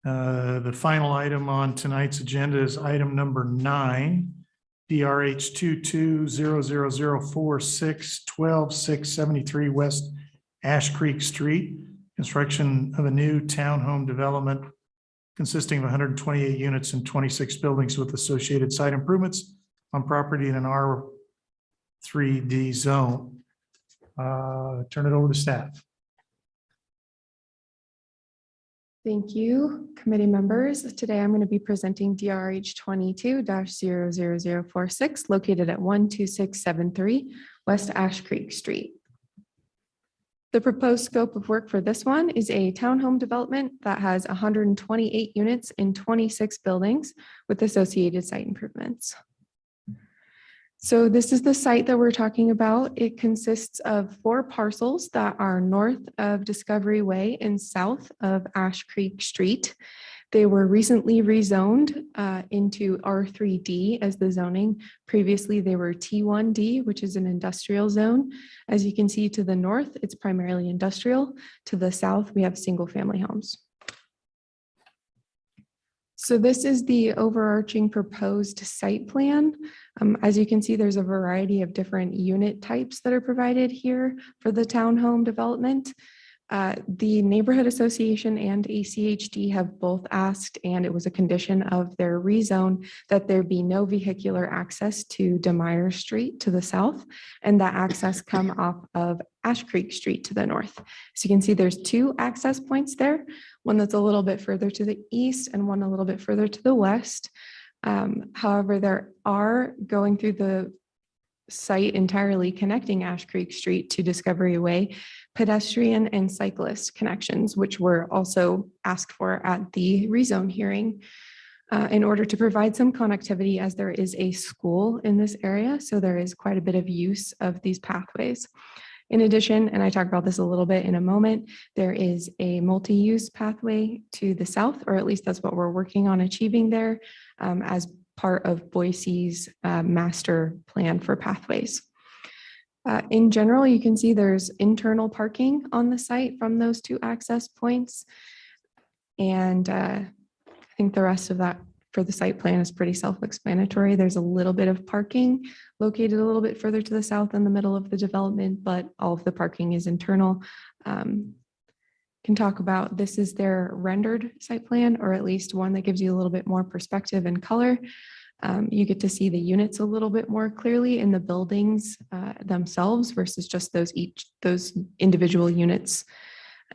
The final item on tonight's agenda is item number 9, DRH 220004612673 West Ash Creek Street, construction of a new townhome development consisting of 128 units and 26 buildings with associated site improvements on property in an R3D zone. Turn it over to staff. Thank you, committee members. Today I'm going to be presenting DRH 22-00046 located at 12673 West Ash Creek Street. The proposed scope of work for this one is a townhome development that has 128 units in 26 buildings with associated site improvements. So this is the site that we're talking about. It consists of 4 parcels that are north of Discovery Way and south of Ash Creek Street. They were recently rezoned into R3D as the zoning. Previously, they were T1D, which is an industrial zone. As you can see to the north, it's primarily industrial. To the south, we have single-family homes. So this is the overarching proposed site plan. As you can see, there's a variety of different unit types that are provided here for the townhome development. The neighborhood association and ACHD have both asked, and it was a condition of their rezone, that there be no vehicular access to DeMeyer Street to the south, and that access come off of Ash Creek Street to the north. So you can see there's 2 access points there, one that's a little bit further to the east and one a little bit further to the west. However, there are going through the site entirely connecting Ash Creek Street to Discovery Way, pedestrian and cyclist connections, which were also asked for at the rezone hearing in order to provide some connectivity, as there is a school in this area. So there is quite a bit of use of these pathways. In addition, and I talk about this a little bit in a moment, there is a multi-use pathway to the south, or at least that's what we're working on achieving there as part of Boise's master plan for pathways. In general, you can see there's internal parking on the site from those 2 access points. And I think the rest of that for the site plan is pretty self-explanatory. There's a little bit of parking located a little bit further to the south in the middle of the development, but all of the parking is internal. Can talk about, this is their rendered site plan, or at least one that gives you a little bit more perspective and color. You get to see the units a little bit more clearly in the buildings themselves versus just those individual units.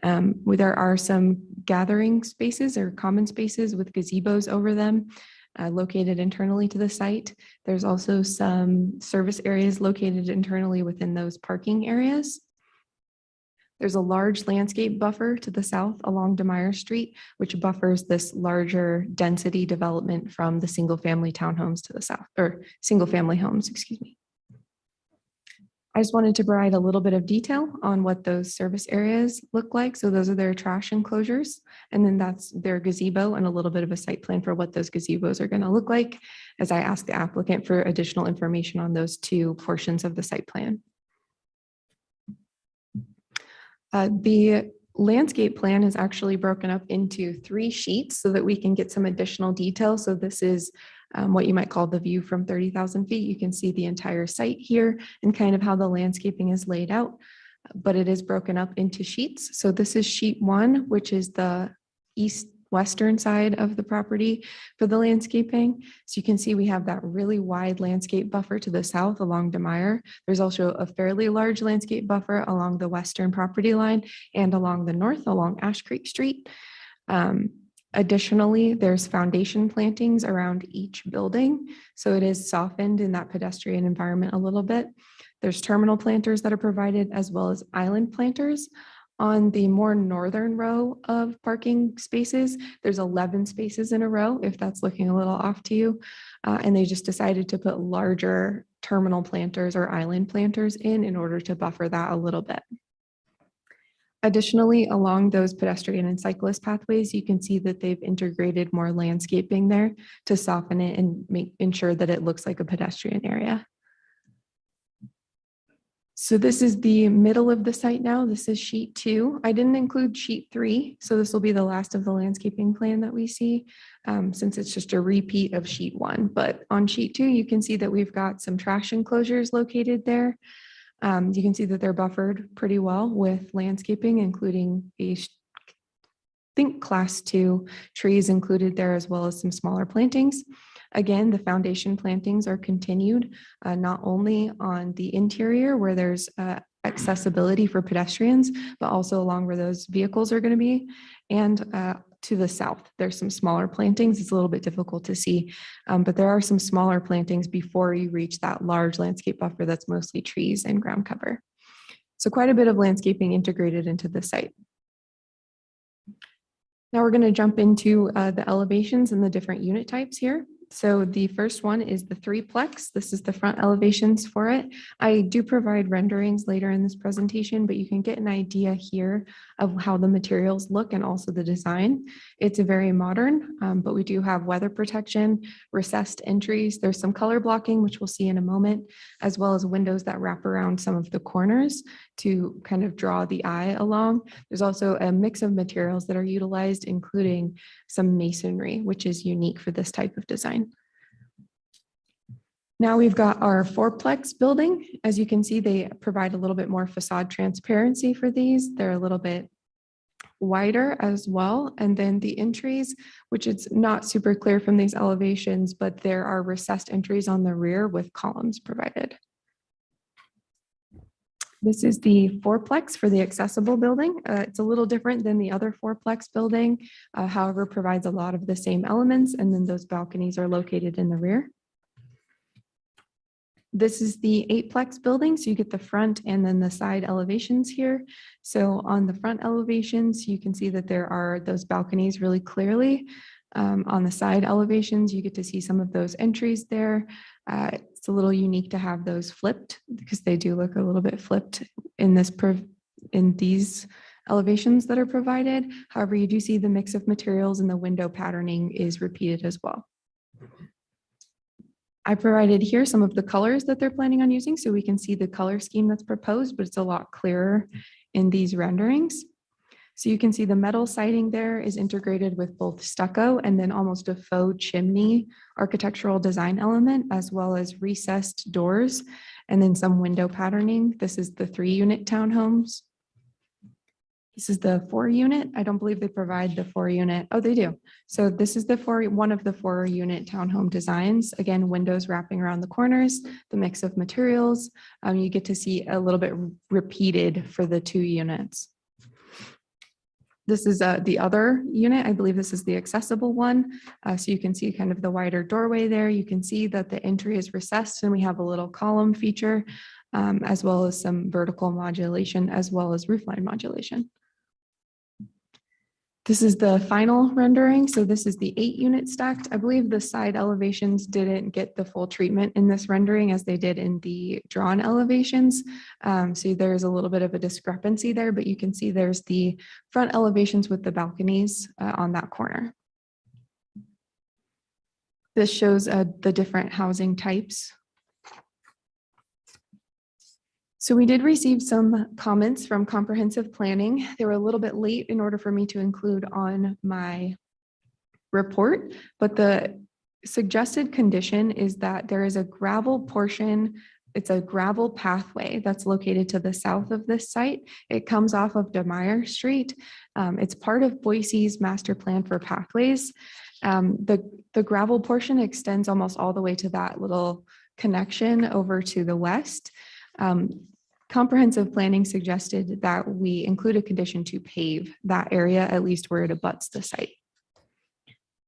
There are some gathering spaces or common spaces with gazebos over them located internally to the site. There's also some service areas located internally within those parking areas. There's a large landscape buffer to the south along DeMeyer Street, which buffers this larger density development from the single-family townhomes to the south, or single-family homes, excuse me. I just wanted to provide a little bit of detail on what those service areas look like. So those are their trash enclosures, and then that's their gazebo and a little bit of a site plan for what those gazebos are going to look like, as I asked the applicant for additional information on those two portions of the site plan. The landscape plan is actually broken up into 3 sheets so that we can get some additional detail. So this is what you might call the view from 30,000 feet. You can see the entire site here and kind of how the landscaping is laid out, but it is broken up into sheets. So this is sheet 1, which is the east-western side of the property for the landscaping. So you can see we have that really wide landscape buffer to the south along DeMeyer. There's also a fairly large landscape buffer along the western property line and along the north along Ash Creek Street. Additionally, there's foundation plantings around each building, so it is softened in that pedestrian environment a little bit. There's terminal planters that are provided, as well as island planters. On the more northern row of parking spaces, there's 11 spaces in a row, if that's looking a little off to you. And they just decided to put larger terminal planters or island planters in order to buffer that a little bit. Additionally, along those pedestrian and cyclist pathways, you can see that they've integrated more landscaping there to soften it and ensure that it looks like a pedestrian area. So this is the middle of the site now. This is sheet 2. I didn't include sheet 3, so this will be the last of the landscaping plan that we see, since it's just a repeat of sheet 1. But on sheet 2, you can see that we've got some trash enclosures located there. You can see that they're buffered pretty well with landscaping, including a, I think, class 2 trees included there, as well as some smaller plantings. Again, the foundation plantings are continued, not only on the interior where there's accessibility for pedestrians, but also along where those vehicles are going to be. And to the south, there's some smaller plantings. It's a little bit difficult to see, but there are some smaller plantings before you reach that large landscape buffer that's mostly trees and ground cover. So quite a bit of landscaping integrated into the site. Now we're going to jump into the elevations and the different unit types here. So the first one is the 3-plex. This is the front elevations for it. I do provide renderings later in this presentation, but you can get an idea here of how the materials look and also the design. It's a very modern, but we do have weather protection, recessed entries. There's some color blocking, which we'll see in a moment, as well as windows that wrap around some of the corners to kind of draw the eye along. There's also a mix of materials that are utilized, including some masonry, which is unique for this type of design. Now we've got our 4-plex building. As you can see, they provide a little bit more facade transparency for these. They're a little bit wider as well. And then the entries, which it's not super clear from these elevations, but there are recessed entries on the rear with columns provided. This is the 4-plex for the accessible building. It's a little different than the other 4-plex building, however, provides a lot of the same elements, and then those balconies are located in the rear. This is the 8-plex building, so you get the front and then the side elevations here. So on the front elevations, you can see that there are those balconies really clearly. On the side elevations, you get to see some of those entries there. It's a little unique to have those flipped because they do look a little bit flipped in these elevations that are provided. However, you do see the mix of materials and the window patterning is repeated as well. I provided here some of the colors that they're planning on using so we can see the color scheme that's proposed, but it's a lot clearer in these renderings. So you can see the metal siding there is integrated with both stucco and then almost a faux chimney architectural design element, as well as recessed doors and then some window patterning. This is the 3-unit townhomes. This is the 4-unit. I don't believe they provide the 4-unit. Oh, they do. So this is the one of the 4-unit townhome designs. Again, windows wrapping around the corners, the mix of materials. You get to see a little bit repeated for the 2 units. This is the other unit. I believe this is the accessible one. So you can see kind of the wider doorway there. You can see that the entry is recessed and we have a little column feature as well as some vertical modulation, as well as roofline modulation. This is the final rendering. So this is the 8-unit stacked. I believe the side elevations didn't get the full treatment in this rendering as they did in the drawn elevations. So there's a little bit of a discrepancy there, but you can see there's the front elevations with the balconies on that corner. This shows the different housing types. So we did receive some comments from comprehensive planning. They were a little bit late in order for me to include on my report, but the suggested condition is that there is a gravel portion. It's a gravel pathway that's located to the south of this site. It comes off of DeMeyer Street. It's part of Boise's master plan for pathways. The gravel portion extends almost all the way to that little connection over to the west. Comprehensive planning suggested that we include a condition to pave that area, at least where it abuts the site.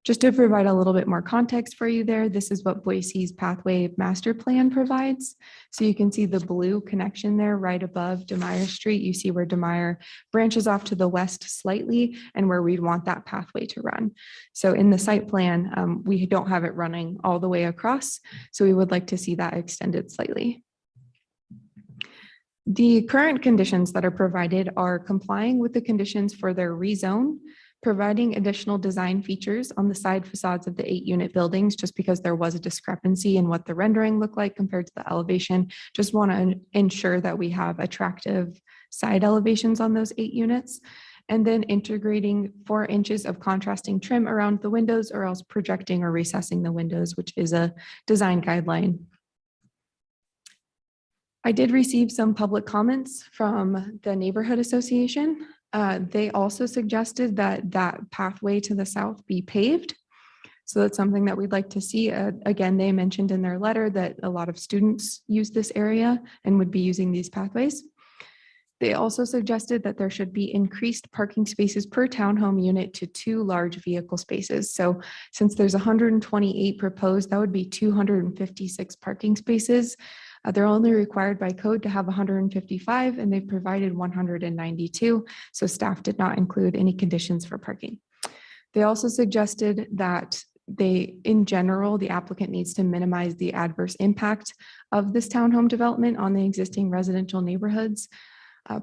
Just to provide a little bit more context for you there, this is what Boise's pathway master plan provides. So you can see the blue connection there right above DeMeyer Street. You see where DeMeyer branches off to the west slightly and where we'd want that pathway to run. So in the site plan, we don't have it running all the way across. So we would like to see that extended slightly. The current conditions that are provided are complying with the conditions for their rezone, providing additional design features on the side facades of the 8-unit buildings, just because there was a discrepancy in what the rendering looked like compared to the elevation. Just want to ensure that we have attractive side elevations on those 8 units. And then integrating 4 inches of contrasting trim around the windows, or else projecting or recessing the windows, which is a design guideline. I did receive some public comments from the neighborhood association. They also suggested that that pathway to the south be paved. So that's something that we'd like to see. Again, they mentioned in their letter that a lot of students use this area and would be using these pathways. They also suggested that there should be increased parking spaces per townhome unit to 2 large vehicle spaces. So since there's 128 proposed, that would be 256 parking spaces. They're only required by code to have 155, and they've provided 192. So staff did not include any conditions for parking. They also suggested that in general, the applicant needs to minimize the adverse impact of this townhome development on the existing residential neighborhoods.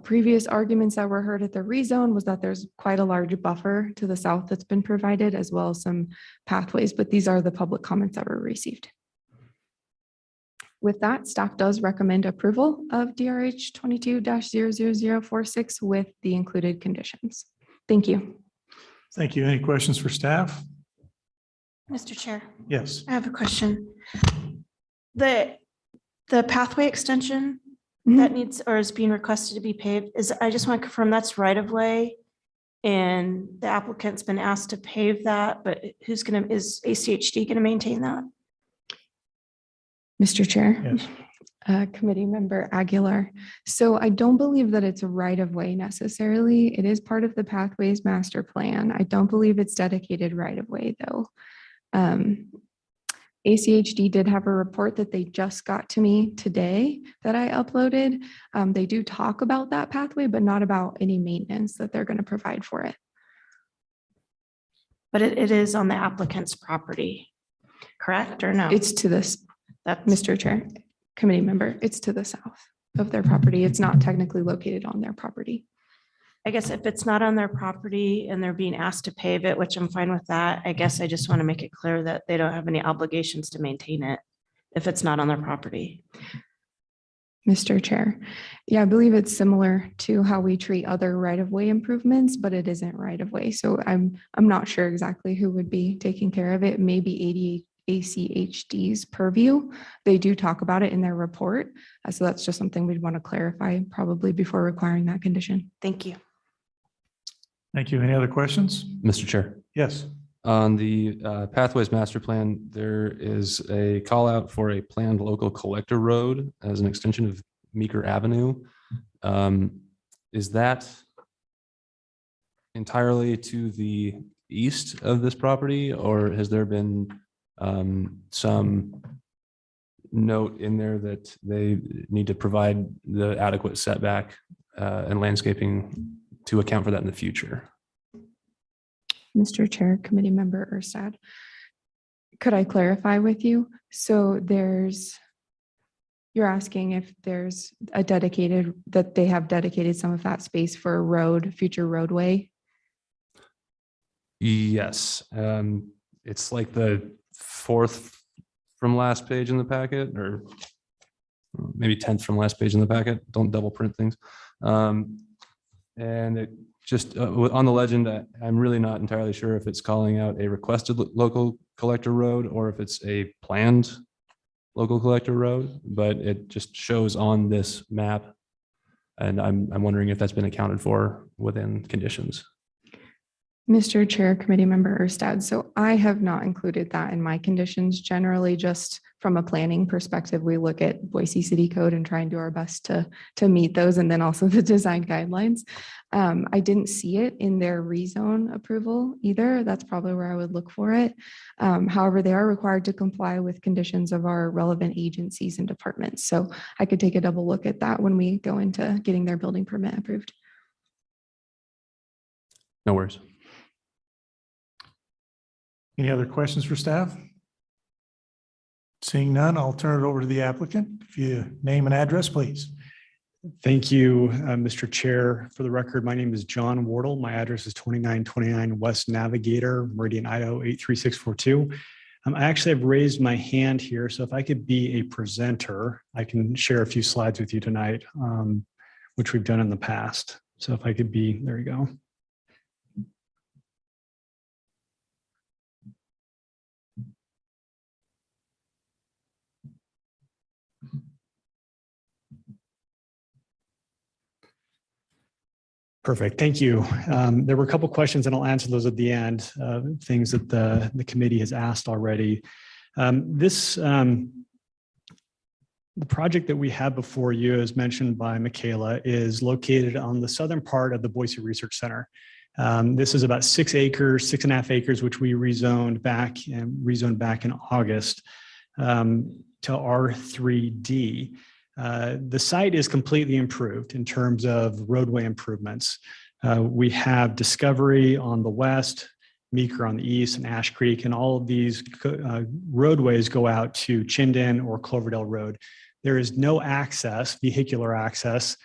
Previous arguments that were heard at the rezone was that there's quite a large buffer to the south that's been provided, as well as some pathways, but these are the public comments that were received. With that, staff does recommend approval of DRH 22-00046 with the included conditions. Thank you. Thank you. Any questions for staff? Mr. Chair, Yes. I have a question. The pathway extension that needs or is being requested to be paved I just want to confirm that's right of way, and the applicant's been asked to pave that, but is ACHD going to maintain that? Mr. Chair. Yes. Committee member Aguilar. So I don't believe that it's a right of way necessarily. It is part of the pathways master plan. I don't believe it's dedicated right of way though. ACHD did have a report that they just got to me today that I uploaded. They do talk about that pathway, but not about any maintenance that they're going to provide for it. But it is on the applicant's property, correct or no? It's to this. Mr. Chair, committee member, it's to the south of their property. It's not technically located on their property. I guess if it's not on their property and they're being asked to pave it, which I'm fine with that, I guess I just want to make it clear that they don't have any obligations to maintain it if it's not on their property. Mr. Chair, yeah, I believe it's similar to how we treat other right-of-way improvements, but it isn't right-of-way. So I'm not sure exactly who would be taking care of it. Maybe ACHD's purview. They do talk about it in their report. So that's just something we'd want to clarify probably before requiring that condition. Thank you. Thank you. Any other questions? Mr. Chair. Yes. On the Pathways Master Plan, there is a call out for a planned local collector road as an extension of Meeker Avenue. Is that entirely to the east of this property, or has there been some note in there that they need to provide the adequate setback and landscaping to account for that in the future. Mr. Chair, Committee Member Erstad, could I clarify with you? So you're asking if there's that they have dedicated some of that space for a future roadway? Yes, it's like the fourth from last page in the packet, or maybe 10th from last page in the packet. Don't double print things. And it just on the legend, I'm really not entirely sure if it's calling out a requested local collector road or if it's a planned local collector road, but it just shows on this map. And I'm wondering if that's been accounted for within conditions. Mr. Chair, Committee Member Erstad, so I have not included that in my conditions. Generally, just from a planning perspective, we look at Boise City Code and try and do our best to meet those, and then also the design guidelines. I didn't see it in their rezone approval either. That's probably where I would look for it. However, they are required to comply with conditions of our relevant agencies and departments. So I could take a double look at that when we go into getting their building permit approved. No worries. Any other questions for staff? Seeing none, I'll turn it over to the applicant. If you name and address, please. Thank you, Mr. Chair. For the record, my name is John Wardle. My address is 2929 West Navigator, Meridian, Idaho 83642. I actually have raised my hand here, so if I could be a presenter, I can share a few slides with you tonight, which we've done in the past. So if I could be, there you go. Perfect. Thank you. There were a couple questions and I'll answer those at the end, things that the committee has asked already. The project that we have before you, as mentioned by Michaela, is located on the southern part of the Boise Research Center. This is about 6 acres, 6.5 acres, which we rezoned back in August to R3D. The site is completely improved in terms of roadway improvements. We have Discovery on the west, Meeker on the east, and Ash Creek, and all of these roadways go out to Chinden or Cloverdale Road. There is no access, vehicular access,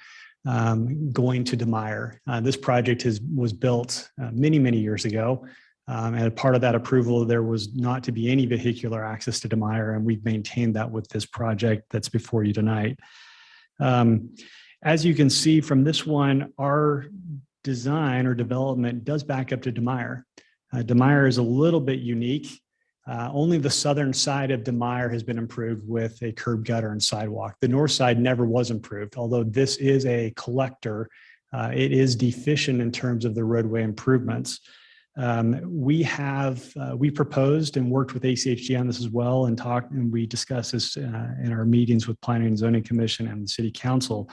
going to DeMeyer. This project was built many, many years ago. And as part of that approval, there was not to be any vehicular access to DeMeyer, and we've maintained that with this project that's before you tonight. As you can see from this one, our design or development does back up to DeMeyer. DeMeyer is a little bit unique. Only the southern side of DeMeyer has been improved with a curb gutter and sidewalk. The north side never was improved, although this is a collector. It is deficient in terms of the roadway improvements. We proposed and worked with ACHD on this as well and we discussed this in our meetings with Planning and Zoning Commission and the City Council.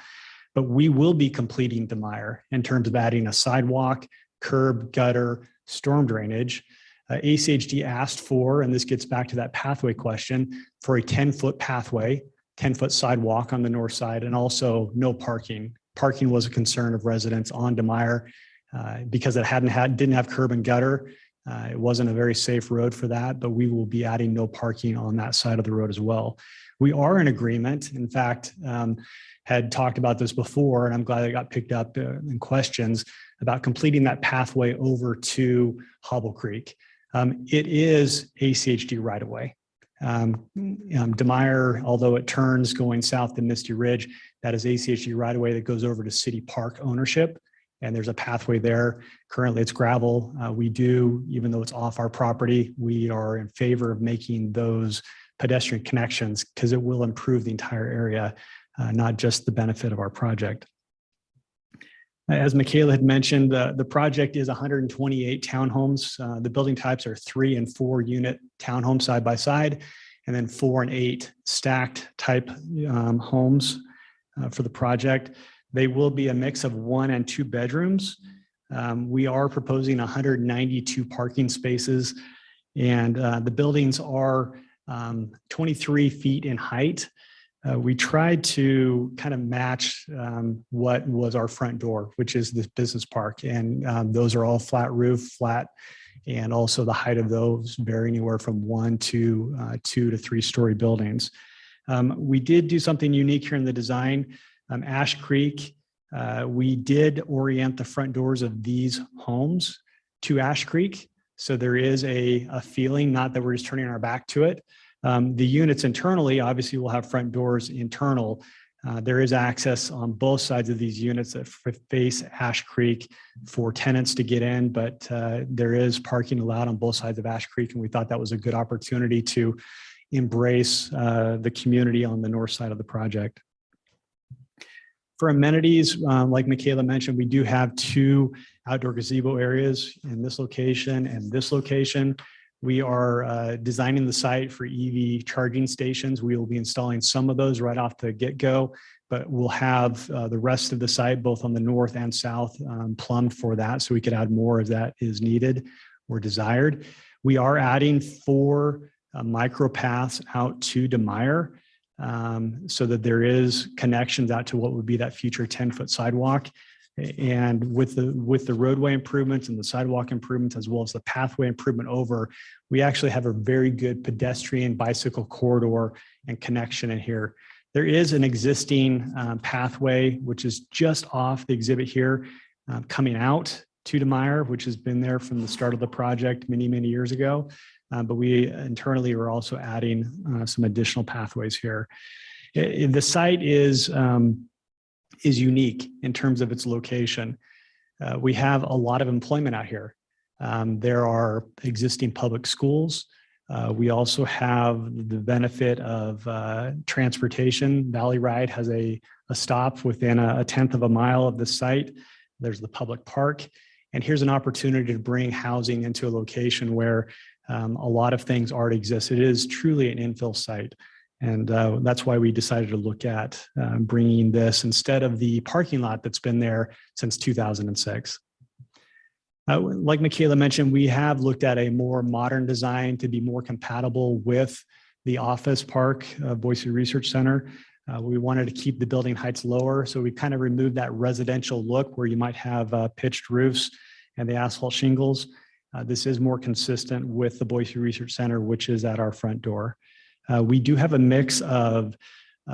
But we will be completing DeMeyer in terms of adding a sidewalk, curb, gutter, storm drainage. ACHD asked for, and this gets back to that pathway question, for a 10-foot pathway, 10-foot sidewalk on the north side, and also no parking. Parking was a concern of residents on DeMeyer. Because it didn't have curb and gutter, it wasn't a very safe road for that, but we will be adding no parking on that side of the road as well. We are in agreement, in fact, had talked about this before, and I'm glad it got picked up in questions about completing that pathway over to Hobble Creek. It is ACHD right away. DeMeyer, although it turns going south to Misty Ridge, that is ACHD right away that goes over to City Park ownership. And there's a pathway there. Currently it's gravel. Even though it's off our property, we are in favor of making those pedestrian connections because it will improve the entire area, not just the benefit of our project. As Michaela had mentioned, the project is 128 townhomes. The building types are 3 and 4 unit townhomes side by side, and then 4 and 8 stacked type homes for the project. They will be a mix of 1 and 2 bedrooms. We are proposing 192 parking spaces, and the buildings are 23 feet in height. We tried to kind of match what was our front door, which is this business park. And those are all flat roof, flat. And also the height of those vary anywhere from 1 to 2 to 3 story buildings. We did do something unique here in the design. Ash Creek, we did orient the front doors of these homes to Ash Creek. So there is a feeling, not that we're just turning our back to it. The units internally, obviously, will have front doors internal. There is access on both sides of these units that face Ash Creek for tenants to get in, but there is parking allowed on both sides of Ash Creek, and we thought that was a good opportunity to embrace the community on the north side of the project. For amenities, like Michaela mentioned, we do have 2 outdoor gazebo areas in this location and this location. We are designing the site for EV charging stations. We will be installing some of those right off the get-go, but we'll have the rest of the site, both on the north and south, plumbed for that, so we could add more as that is needed or desired. We are adding 4 micro paths out to DeMeyer, so that there is connections out to what would be that future 10-foot sidewalk. And with the roadway improvements and the sidewalk improvements, as well as the pathway improvement over, we actually have a very good pedestrian bicycle corridor and connection in here. There is an existing pathway, which is just off the exhibit here, coming out to DeMeyer, which has been there from the start of the project many, many years ago. But we internally are also adding some additional pathways here. The site is unique in terms of its location. We have a lot of employment out here. There are existing public schools. We also have the benefit of transportation. Valley Ride has a stop within a 1/10 of a mile of the site. There's the public park. And here's an opportunity to bring housing into a location where a lot of things already exist. It is truly an infill site. And that's why we decided to look at bringing this instead of the parking lot that's been there since 2006. Like Michaela mentioned, we have looked at a more modern design to be more compatible with the office park of Boise Research Center. We wanted to keep the building heights lower, so we kind of removed that residential look where you might have pitched roofs and the asphalt shingles. This is more consistent with the Boise Research Center, which is at our front door. We do have a mix of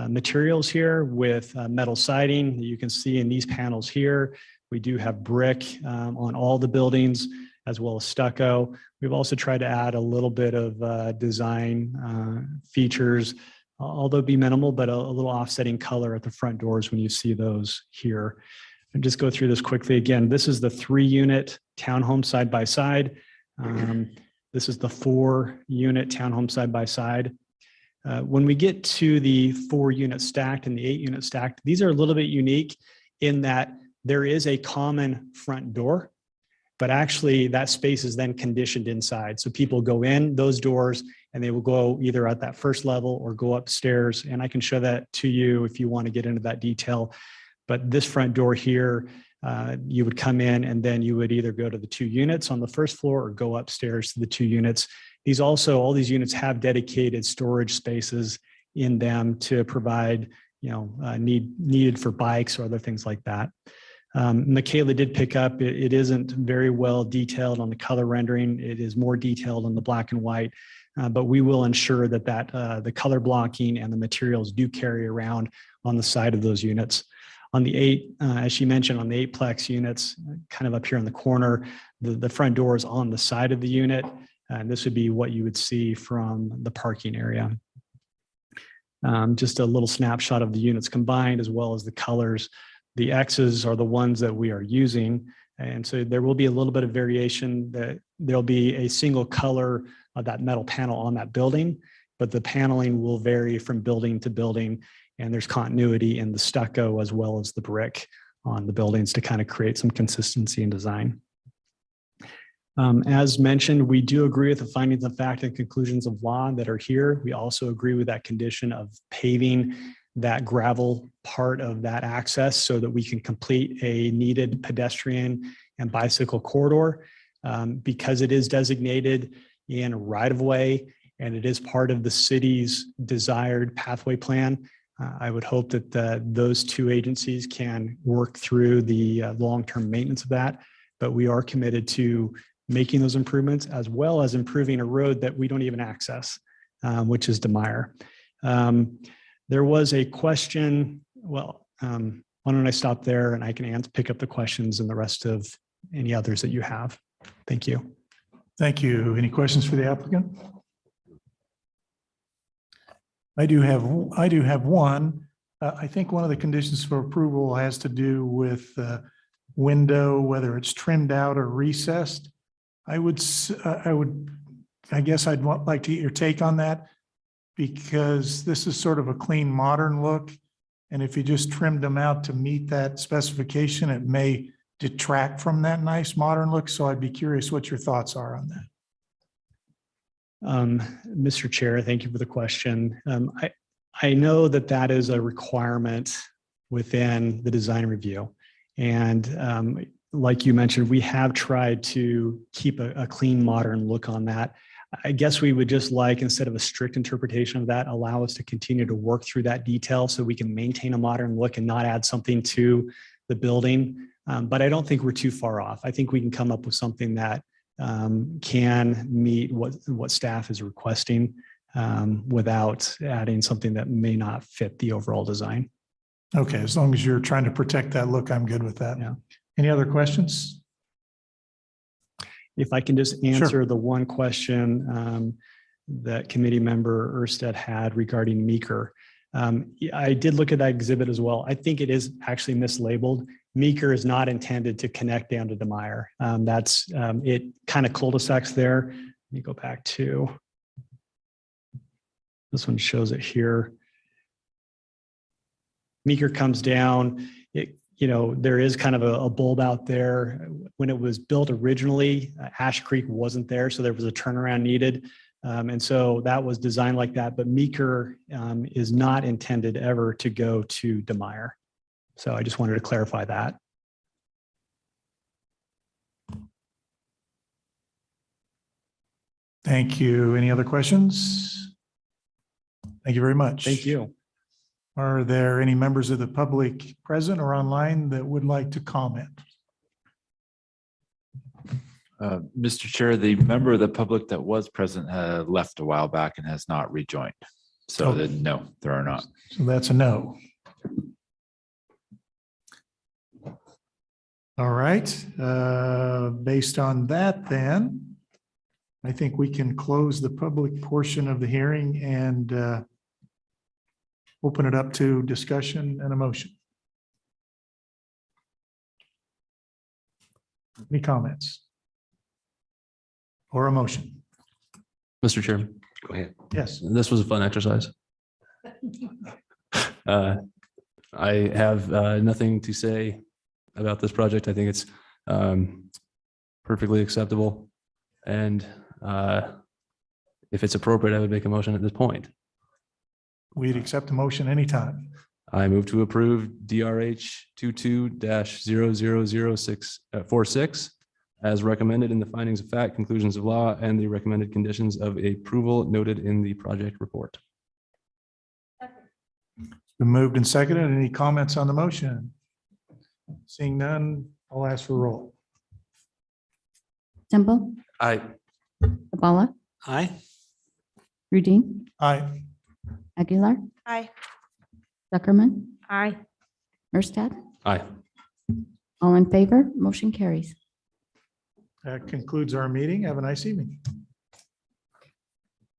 materials here with metal siding that you can see in these panels here. We do have brick on all the buildings, as well as stucco. We've also tried to add a little bit of design features, although be minimal, but a little offsetting color at the front doors when you see those here. And just go through this quickly. Again, this is the 3-unit townhome side by side. This is the 4-unit townhome side by side. When we get to the 4-unit stacked and the 8-unit stacked, these are a little bit unique in that there is a common front door, but actually that space is then conditioned inside. So people go in those doors and they will go either at that first level or go upstairs. And I can show that to you if you want to get into that detail. But this front door here, you would come in and then you would either go to the 2 units on the first floor or go upstairs to the 2 units. These also, all these units have dedicated storage spaces in them to provide, needed for bikes or other things like that. Michaela did pick up, it isn't very well detailed on the color rendering. It is more detailed on the black and white, but we will ensure that the color blocking and the materials do carry around on the side of those units. On the 8, as she mentioned, on the 8 Plex units, kind of up here in the corner, the front door is on the side of the unit. And this would be what you would see from the parking area. Just a little snapshot of the units combined, as well as the colors. The X's are the ones that we are using. And so there will be a little bit of variation, that there'll be a single color of that metal panel on that building, but the paneling will vary from building to building. And there's continuity in the stucco as well as the brick on the buildings to kind of create some consistency in design. As mentioned, we do agree with the findings of fact and conclusions of law that are here. We also agree with that condition of paving that gravel part of that access so that we can complete a needed pedestrian and bicycle corridor. Because it is designated in right-of-way and it is part of the city's desired pathway plan. I would hope that those two agencies can work through the long-term maintenance of that, but we are committed to making those improvements as well as improving a road that we don't even access, which is DeMeyer. There was a question, well, why don't I stop there and I can pick up the questions and the rest of any others that you have. Thank you. Thank you. Any questions for the applicant? I do have one. I think one of the conditions for approval has to do with window, whether it's trimmed out or recessed. I guess I'd like to get your take on that, because this is sort of a clean, modern look. And if you just trimmed them out to meet that specification, it may detract from that nice modern look. So I'd be curious what your thoughts are on that. Mr. Chair, thank you for the question. I know that that is a requirement within the design review. And like you mentioned, we have tried to keep a clean, modern look on that. I guess we would just like, instead of a strict interpretation of that, allow us to continue to work through that detail so we can maintain a modern look and not add something to the building. But I don't think we're too far off. I think we can come up with something that can meet what staff is requesting without adding something that may not fit the overall design. Okay, as long as you're trying to protect that look, I'm good with that. Yeah. Any other questions? If I can just answer the one question that committee member Erstedt had regarding Meeker. I did look at that exhibit as well. I think it is actually mislabeled. Meeker is not intended to connect down to DeMeyer. That's it kind of cul-de-sacs there. Let me go back to, this one shows it here. Meeker comes down. There is kind of a bulb out there. When it was built originally, Ash Creek wasn't there, so there was a turnaround needed. And so that was designed like that, but Meeker is not intended ever to go to DeMeyer. So I just wanted to clarify that. Thank you. Any other questions? Thank you very much. Thank you. Are there any members of the public present or online that would like to comment? Mr. Chair, the member of the public that was present left a while back and has not rejoined. So no, there are not. So that's a no. All right. Based on that, then, I think we can close the public portion of the hearing and open it up to discussion and a motion. Any comments? Or a motion? Mr. Chairman. Go ahead. Yes. This was a fun exercise. I have nothing to say about this project. I think it's perfectly acceptable. And if it's appropriate, I would make a motion at this point. We'd accept a motion anytime. I move to approve DRH 22-000646 as recommended in the findings of fact, conclusions of law, and the recommended conditions of approval noted in the project report. Been moved and seconded. Any comments on the motion? Seeing none, I'll ask for roll. Temple, Aye. Kabala, Aye. Rudin, Aye. Aguilar, Aye. Zuckerman, Aye. Erstad. Aye. All in favor, motion carries. That concludes our meeting. Have a nice evening.